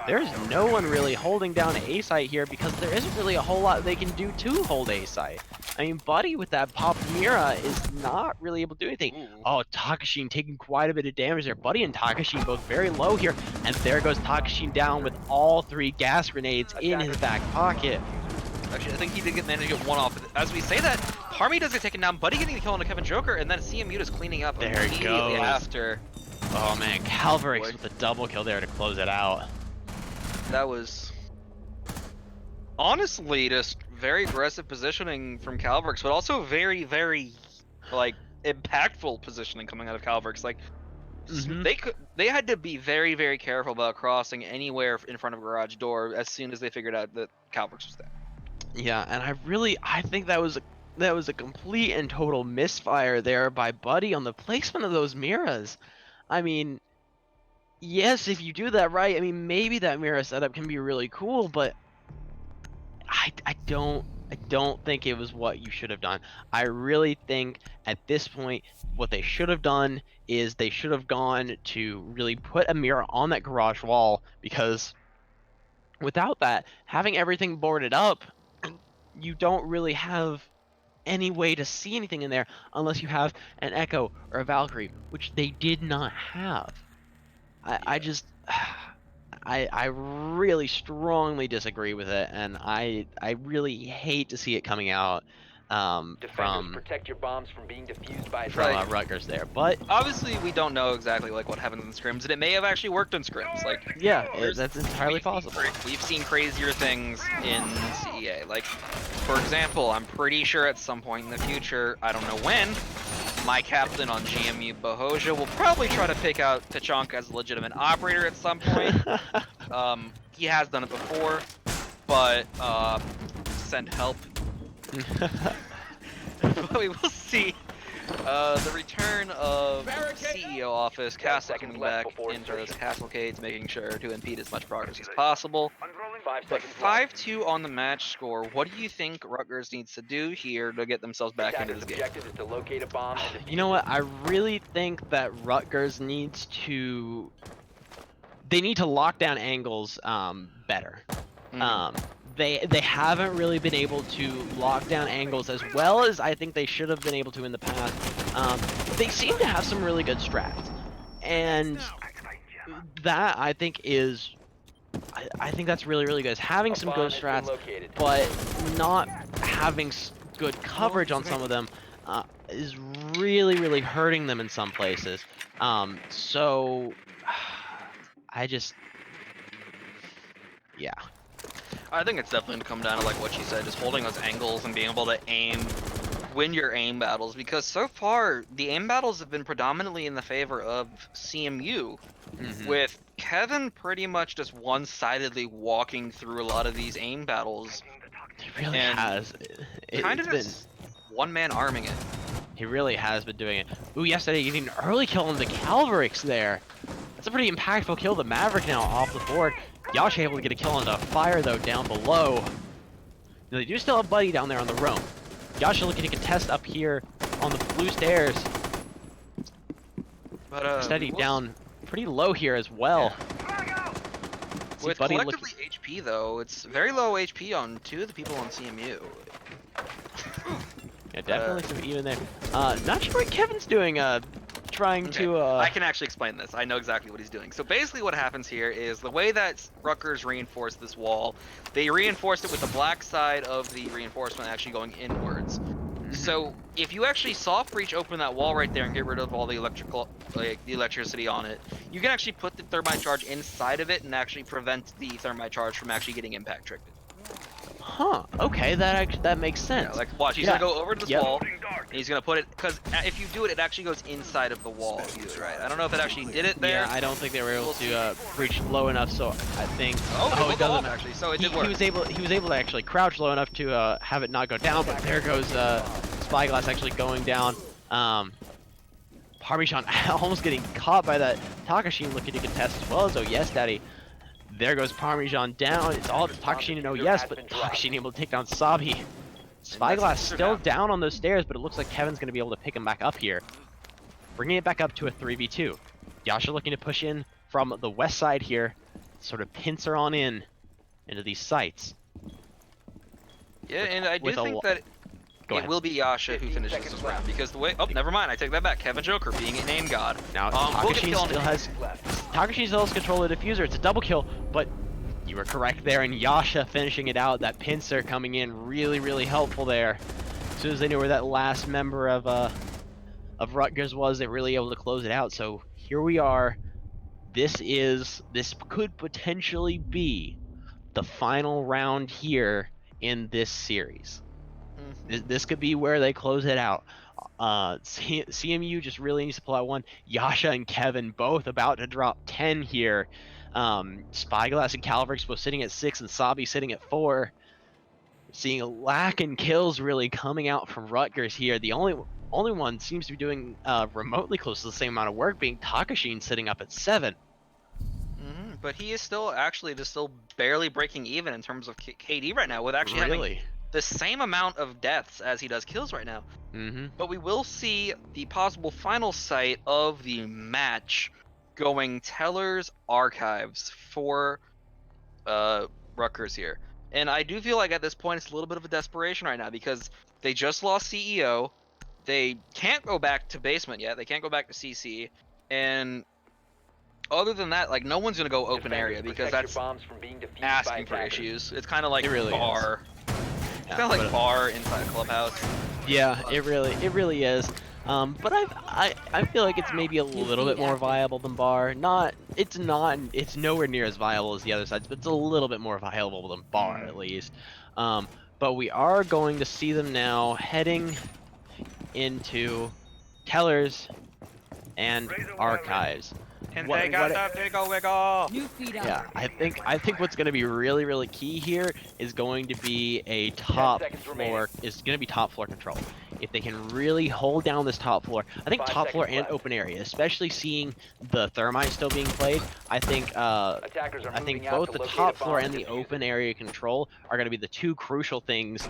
S3: There's no one really holding down A-site here because there isn't really a whole lot they can do to hold A-site. I mean, Buddy with that pop Mira is not really able to do anything.
S2: Ooh.
S3: Oh, Takashin taking quite a bit of damage there. Buddy and Takashin both very low here, and there goes Takashin down with all 3 gas grenades in his back pocket.
S2: Actually, I think he did manage to get one off. As we say that, Parmy does get taken down. Buddy getting the kill on Kevin Joker, and then CMU is cleaning up
S3: There it
S2: immediately
S3: goes.
S2: after.
S3: Oh man, Calverix
S2: Boy.
S3: with a double kill there to close it out.
S2: That was honestly just very aggressive positioning from Calverix, but also very, very like impactful positioning coming out of Calverix. Like
S3: Mhm.
S2: they had to be very, very careful about crossing anywhere in front of a garage door as soon as they figured out that Calverix was there.
S3: Yeah, and I think that was a complete and total misfire there by Buddy on the placement of those Miras. I mean, yes, if you do that right, I mean maybe that Mira setup can be really cool, but I don't think it was what you should have done. I really think at this point what they should have done is they should have gone to really put a mirror on that garage wall, because without that, having everything boarded up, you don't really have any way to see anything in there unless you have an Echo or a Valkyrie, which they did not have. I just I really strongly disagree with it, and I really hate to see it coming out
S4: Defenders,
S3: from
S4: protect your bombs from being defused by
S2: Right.
S3: Rutgers there. But
S2: Obviously, we don't know exactly like what happens in scrims, and it may have actually worked in scrims. Like,
S3: yeah,
S2: There's-
S3: that's entirely possible.
S2: we've seen crazier things in CEA. Like, for example, I'm pretty sure at some point in the future, I don't know when, my captain on GMU Bohoja will probably try to pick out Tachanka as a legitimate operator at some point. He has done it before, but send help. But we will see the return of CEO office, Castle
S4: seconds
S2: coming
S4: left
S2: back
S4: before
S2: into those
S4: insertion.
S2: Castlecades, making sure to impede as much progress as possible.
S4: 5
S2: But
S4: seconds left.
S2: 5-2 on the match score, what do you think Rutgers needs to do here to get themselves back into
S4: Attackers'
S2: this game?
S4: objective is to locate a bomb and defuse
S3: You know
S4: it.
S3: what? I really think that Rutgers needs to. They need to lock down angles better. They haven't really been able to lock down angles as well as I think they should have been able to in the past. They seem to have some really good strats, and that I think is. I think that's really good. Is having
S4: A
S3: some
S4: bomb
S3: good
S4: has been
S3: strats,
S4: located.
S3: but not having good coverage on some of them is really hurting them in some places. So I just, yeah.
S2: I think it's definitely going to come down to like what you said, just holding those angles and being able to win your aim battles, because so far the aim battles have been predominantly in the favor of CMU, with Kevin pretty much just one-sidedly walking through a lot of these aim battles,
S3: He really
S2: and
S3: has.
S2: kind of
S3: It's been,
S2: just one-man arming it.
S3: he really has been doing it. Ooh, yesterday getting an early kill on the Calvarix there. That's a pretty impactful kill. The Maverick now off the board. Yasha able to get a kill on the fire though down below. Now, they do still have Buddy down there on the roam. Yasha looking to contest up here on the blue stairs.
S2: But
S3: Steady
S2: we'll
S3: down pretty low here as well. See
S2: with
S3: Buddy
S2: collectively HP though, it's very low HP on two of the people on CMU.
S3: Yeah, definitely some even there. Not sure what Kevin's doing. Trying
S2: Okay,
S3: to.
S2: I can actually explain this. I know exactly what he's doing. So basically what happens here is the way that Rutgers reinforced this wall, they reinforced it with the black side of the reinforcement actually going inwards. So if you actually soft breach open that wall right there and get rid of all the the electricity on it, you can actually put the thermite charge inside of it and actually prevent the thermite charge from actually getting impact triggered.
S3: Huh. Okay, that makes sense.
S2: Yeah, like watch, he's
S3: Yeah.
S2: gonna go over to this
S3: Yep.
S2: wall, and he's gonna put it, because if you do it, it actually goes inside of the wall if you do it right. I don't know if it actually did it there.
S3: Yeah, I don't think they were able to breach low enough, so I think.
S2: Oh, it
S3: it
S2: will go
S3: doesn't.
S2: up actually, so it
S3: He,
S2: did work.
S3: he was able to actually crouch low enough to have it not go down, but there goes Spyglass actually going down. Parmesan almost getting caught by that Takashin looking to contest as well as, oh yes daddy. There goes Parmesan down. It's all Takashin and oh yes, but Takashin able to take down Sabi. Spyglass still down on those stairs, but it looks like Kevin's going to be able to pick him back up here. Bringing it back up to a 3v2. Yasha looking to push in from the west side here. Sort of pincer on in into these sites.
S2: Yeah, and I do
S3: with a
S2: think
S3: lo-
S2: that
S3: Go
S2: it
S3: ahead.
S2: will be Yasha who
S4: 15
S2: finishes
S4: seconds
S2: this
S4: left.
S2: round, because the way, oh, never mind, I take that back. Kevin Joker being a name god.
S3: Now
S2: we'll get
S3: Takashin
S2: kill on
S3: still
S2: it.
S3: has Takashin still has control of the diffuser. It's a double kill, but you were correct there, and Yasha finishing it out. That pincer coming in really helpful there. As soon as they knew where that last member of Rutgers was, they were really able to close it out. So here we are. This could potentially be the final round here in this series. This could be where they close it out. CMU just really needs to pull out one. Yasha and Kevin both about to drop 10 here. Spyglass and Calvarix both sitting at 6 and Sabi sitting at 4. Seeing a lack in kills really coming out from Rutgers here. The only one seems to be doing remotely close to the same amount of work, being Takashin sitting up at 7.
S2: But he is still actually just still barely breaking even in terms of KD right now, with actually having the same amount of deaths as he does kills right now. But we will see the possible final sight of the match going Teller's Archives for Rutgers here. And I do feel like at this point it's a little bit of a desperation right now, because They just lost CEO. They can't go back to basement yet. They can't go back to CC. And other than that, like, no one's gonna go open
S4: Defenders,
S2: area because
S4: protect your
S2: that's
S4: bombs from being defused by
S2: asking for
S4: attackers.
S2: issues. It's kind of like
S3: It really is.
S2: bar. It's
S3: Yeah,
S2: kind of like
S3: but-
S2: bar inside a clubhouse.
S3: Yeah, it really is. But I feel like it's maybe a little bit more viable than bar. It's nowhere near as viable as the other sides, but it's a little bit more viable than bar at least. But we are going to see them now heading into tellers and archives.
S2: Can
S3: What-
S2: they got
S3: what-
S2: the wiggle wiggle?
S3: Yeah, I think what's going to be really key here is going to be a top
S4: seconds
S3: floor.
S4: remaining.
S3: Is going to be top floor control. If they can really hold down this top floor, I think
S4: 5
S3: top floor
S4: seconds
S3: and
S4: left.
S3: open area, especially seeing the thermite still being played. I think
S4: Attackers are
S3: I think
S4: moving out
S3: both
S4: to
S3: the
S4: locate
S3: top
S4: a
S3: floor
S4: bomb
S3: and the
S4: defuse it.
S3: open area control are going to be the two crucial things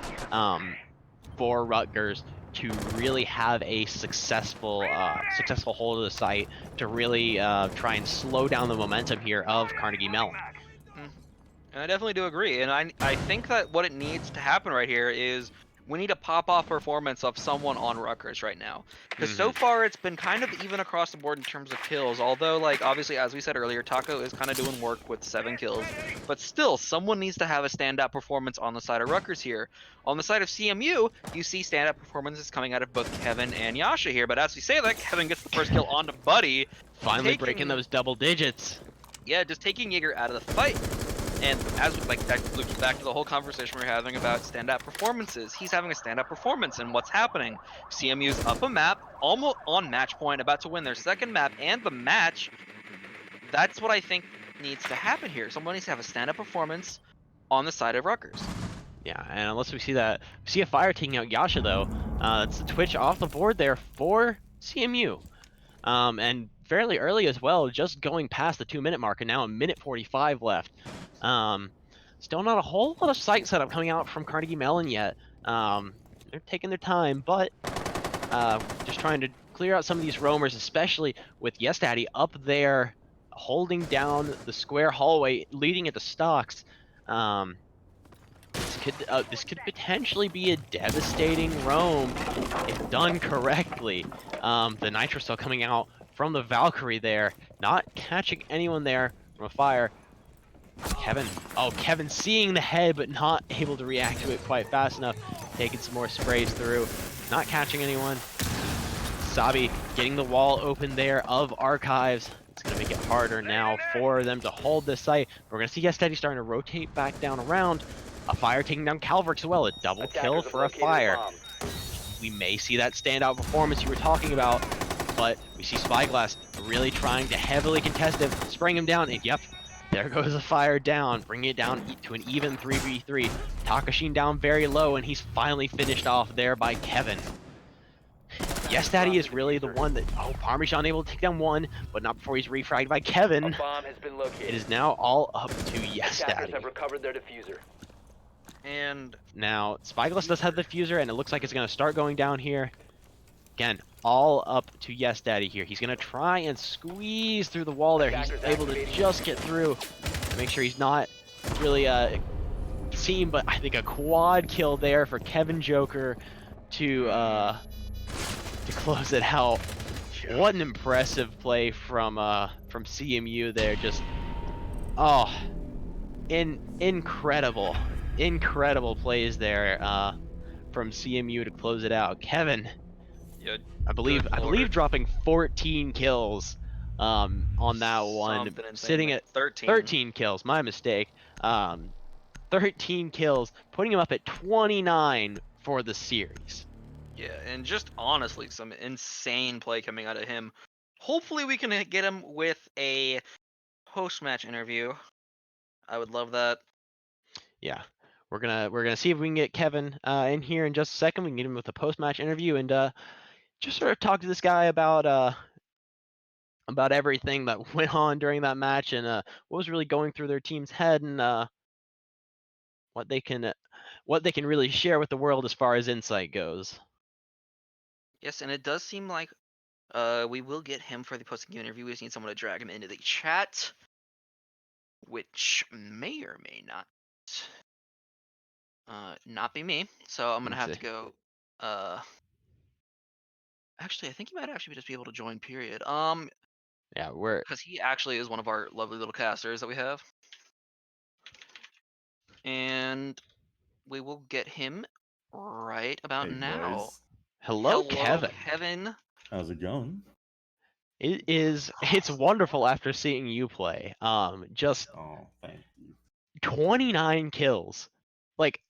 S3: for Rutgers to really have a successful hold of the site, to really try and slow down the momentum here of Carnegie Mellon.
S2: And I definitely do agree. And I think that what it needs to happen right here is we need a pop-off performance of someone on Rutgers right now. Because so far it's been kind of even across the board in terms of kills. Although, like, obviously, as we said earlier, Taco is kind of doing work with 7 kills. But still, someone needs to have a standout performance on the side of Rutgers here. On the side of CMU, you see standout performances coming out of both Kevin and Yasha here. But as we say that, Kevin gets the first kill onto Buddy.
S3: Finally breaking those double digits.
S2: Yeah, just taking Jaeger out of the fight. And as like that loops back to the whole conversation we're having about stand-up performances, he's having a stand-up performance, and what's happening? CMU's up a map, almost on match point, about to win their second map and the match. That's what I think needs to happen here. Someone needs to have a stand-up performance on the side of Rutgers.
S3: Yeah, and unless we see a fire taking out Yasha though, it's the Twitch off the board there for CMU. And fairly early as well, just going past the 2-minute mark, and now a minute 45 left. Still not a whole lot of site setup coming out from Carnegie Mellon yet. They're taking their time, but just trying to clear out some of these roamers, especially with Yes Daddy up there holding down the square hallway leading into stocks. This could potentially be a devastating roam if done correctly. The Nitro still coming out from the Valkyrie there, not catching anyone there from a fire. Kevin seeing the head but not able to react to it quite fast enough, taking some more sprays through, not catching anyone. Sabi getting the wall open there of archives. It's going to make it harder now for them to hold this site. We're going to see Yes Daddy starting to rotate back down around. A fire taking down Calvert as well. A double kill
S4: Attackers have
S3: for a
S4: located
S3: fire.
S4: bomb.
S3: We may see that standout performance you were talking about, but we see Spyglass really trying to heavily contest him, spraying him down, and yep, there goes the fire down, bringing it down to an even 3v3. Takashin down very low, and he's finally finished off there by Kevin. Yes Daddy is really the one that, Parmesan able to take down one, but not before he's refragged by
S4: A
S3: Kevin.
S4: bomb has been located.
S3: It is now all up to Yes
S4: Attackers
S3: Daddy.
S4: have recovered their diffuser.
S2: And
S3: Now, Spyglass does have the fuser, and it looks like it's going to start going down here. Again, all up to Yes Daddy here. He's going to try and squeeze through the wall there. He's able to just get through to make sure he's not really seen, but I think a quad kill there for Kevin Joker to close it out. What an impressive play from CMU there. Just, incredible plays there from CMU to close it out. Kevin,
S2: yeah,
S3: I believe dropping 14 kills on that one,
S2: something insane,
S3: sitting
S2: like
S3: at
S2: 13
S3: kills. My mistake. 13 kills, putting him up at 29 for the series.
S2: Yeah, and just honestly, some insane play coming out of him. Hopefully, we can get him with a post-match interview. I would love that.
S3: Yeah, we're gonna see if we can get Kevin in here in just a second. We can get him with a post-match interview and just sort of talk to this guy about everything that went on during that match and what was really going through their team's head and what they can really share with the world as far as insight goes.
S2: Yes, and it does seem like we will get him for the post-game interview. We just need someone to drag him into the chat, which may or may not be me. So I'm gonna
S3: Let's
S2: have
S3: see.
S2: to go Actually, I think he might actually just be able to join. Period.
S3: Yeah, we're
S2: Because he actually is one of our lovely little casters that we have, and we will get him right about
S6: Hey,
S2: now.
S6: boys.
S3: hello,
S2: Hello,
S3: Kevin.
S2: Kevin.
S6: How's it going?
S3: It's wonderful after seeing you play. Just
S6: Oh, thank you.
S3: 29 kills. Like,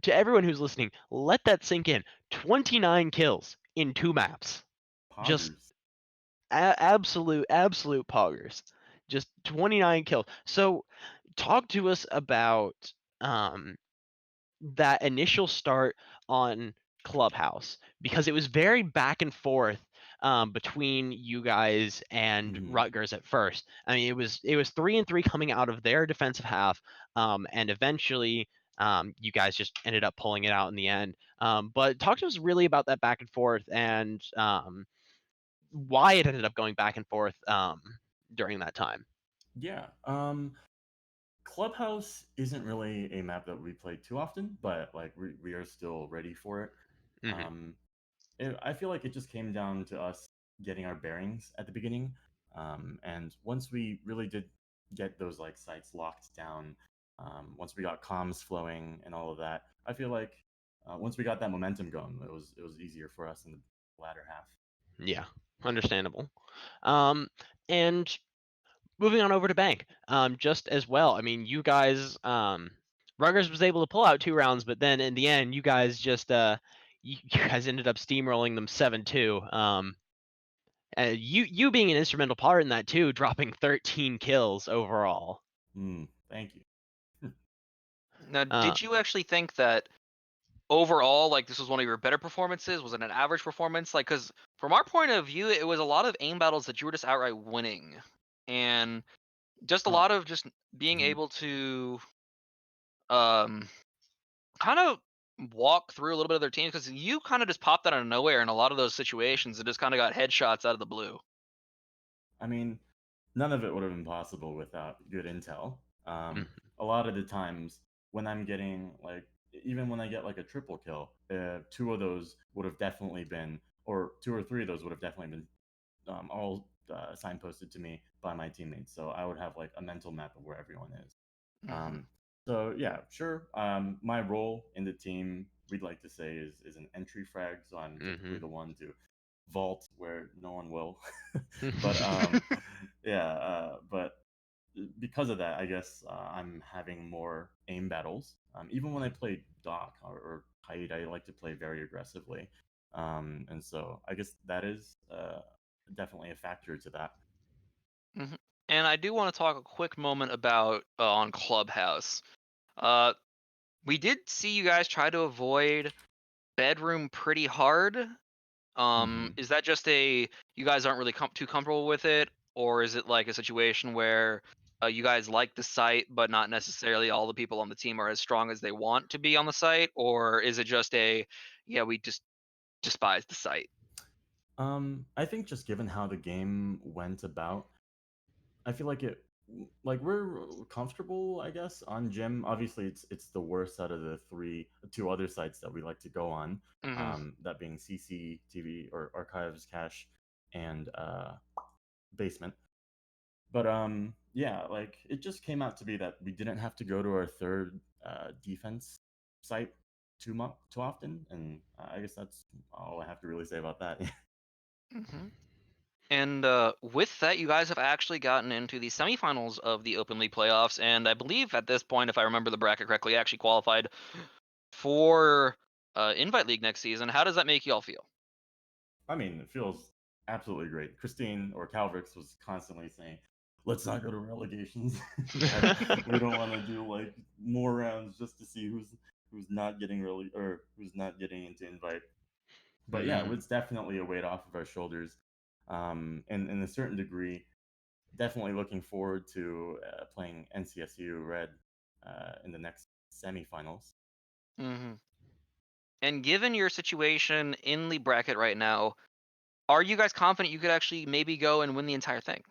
S3: to everyone who's listening, let that sink in. 29 kills in 2 maps. Just
S6: Poggers.
S3: absolute poggers. Just 29 kills. So talk to us about um that initial start on Clubhouse, because it was very back and forth between you guys and
S6: Mhm.
S3: Rutgers at first. I mean, it was 3-3 coming out of their defensive half, and eventually you guys just ended up pulling it out in the end. But talk to us really about that back and forth, and why it ended up going back and forth during that time.
S6: Yeah. Clubhouse isn't really a map that we play too often, but like we are still ready for it.
S3: Hmm.
S6: Um, I feel like it just came down to us getting our bearings at the beginning, and once we really did get those like sites locked down, once we got comms flowing and all of that, I feel like once we got that momentum going, it was easier for us in the latter half.
S3: Yeah, understandable. Um, and moving on over to Bank, just as well. I mean, you guys, Rutgers was able to pull out 2 rounds, but then in the end, you guys just you guys ended up steamrolling them 7-2. You being an instrumental part in that too, dropping 13 kills overall.
S6: Thank you.
S2: Now,
S3: Uh,
S2: did you actually think that overall, like, this was one of your better performances? Was it an average performance? Like, because from our point of view, it was a lot of aim battles that you were just outright winning, and just a
S6: Uh,
S2: lot of just being
S6: mhm.
S2: able to um kind of walk through a little bit of their teams, because you kind of just popped out of nowhere in a lot of those situations and just kind of got headshots out of the blue.
S6: I mean, none of it would have been possible without good intel.
S3: mm,
S6: A lot of the times when I'm getting like, even when I get like a triple kill, 2 of those would have definitely been, or 2 or 3 of those would have definitely been all signposted to me by my teammates. So I would have like a mental map of where everyone is.
S2: Hmm.
S6: Um, so yeah, sure. My role in the team, we'd like to say, is an entry frag. So I'm typically
S3: mhm.
S6: the one to vault where no one will. But yeah, but because of that, I guess I'm having more aim battles. Even when I play Doc or Kite, I like to play very aggressively, and so I guess that is definitely a factor to that.
S2: Hmm. And I do want to talk a quick moment about on Clubhouse. Uh, we did see you guys try to avoid bedroom pretty hard.
S6: Hmm.
S2: Is that just a you guys aren't really too comfortable with it, or is it like a situation where you guys like the site, but not necessarily all the people on the team are as strong as they want to be on the site, or is it just a yeah, we just despise the site?
S6: I think just given how the game went about, I feel like like we're comfortable, I guess, on Gym. Obviously, it's the worst out of the 2 other sites that we like to go on.
S2: Hmm.
S6: That being CCTV or Archives Cache and Basement. But yeah, like it just came out to be that we didn't have to go to our third defense site too often, and I guess that's all I have to really say about that.
S2: Hmm. And with that, you guys have actually gotten into the semifinals of the Open League playoffs, and I believe at this point, if I remember the bracket correctly, actually qualified for Invite League next season. How does that make you all feel?
S6: I mean, it feels absolutely great. Christine or Calvrix was constantly saying, "Let's not go to relegations. We don't want to do like more rounds just to see who's not getting really or who's not getting into invite." But yeah,
S3: Mhm.
S6: it's definitely a weight off of our shoulders, and in a certain degree, definitely looking forward to playing NCSU Red in the next semifinals.
S2: Hmm. And given your situation in the bracket right now, are you guys confident you could actually maybe go and win the entire thing?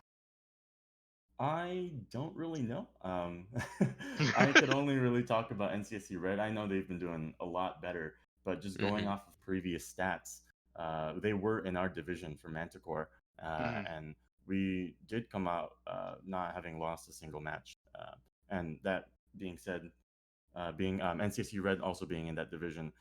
S6: I don't really know. I could only really talk about NCSC Red. I know they've been doing a lot better but just going
S2: Mhm.
S6: off of previous stats, they were in our division for Manticore,
S2: Mhm.
S6: and we did come out not having lost a single match. And that being said, being NCSU Red also being in that division,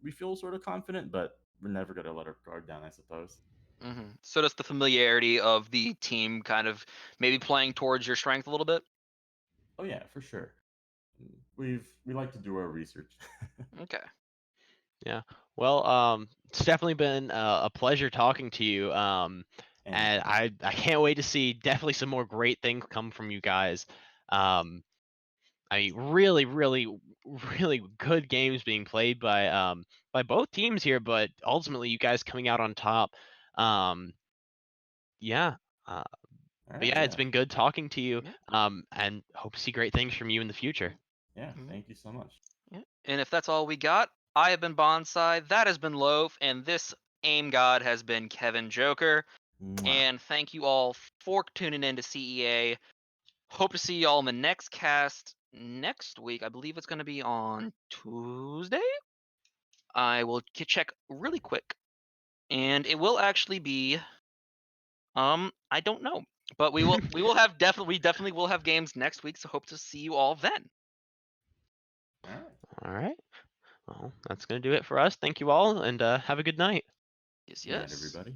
S6: we feel sort of confident, but we're never gonna let our guard down, I suppose.
S2: Mhm. So does the familiarity of the team kind of maybe playing towards your strength a little bit?
S6: Oh yeah, for sure. We like to do our research.
S2: Okay.
S3: Yeah. Well, it's definitely been a pleasure talking to you. And
S6: Anytime.
S3: I can't wait to see definitely some more great things come from you guys. Um, I mean, really, really, really good games being played by both teams here, but ultimately you guys coming out on top. Um, yeah. Uh,
S6: All
S3: but
S6: right,
S3: yeah, it's
S6: yeah,
S3: been good talking to you.
S2: Yeah.
S3: And hope to see great things from you in the future.
S6: yeah.
S2: Mhm.
S6: Thank you so much.
S2: Yeah. And if that's all we got, I have been Bonsai, that has been Loaf, and this aim god has been Kevin Joker.
S6: Mwah.
S2: And thank you all for tuning in to CEA. Hope to see y'all in the next cast next week. I believe it's going to be on Tuesday. I will check really quick, and it will actually be I don't know, but we will have definitely we definitely will have games next week. So hope to see you all then.
S6: All right.
S3: All right. Well, that's going to do it for us. Thank you all, and have a good night.
S2: Yes,
S6: Good night,
S2: yes.
S6: everybody.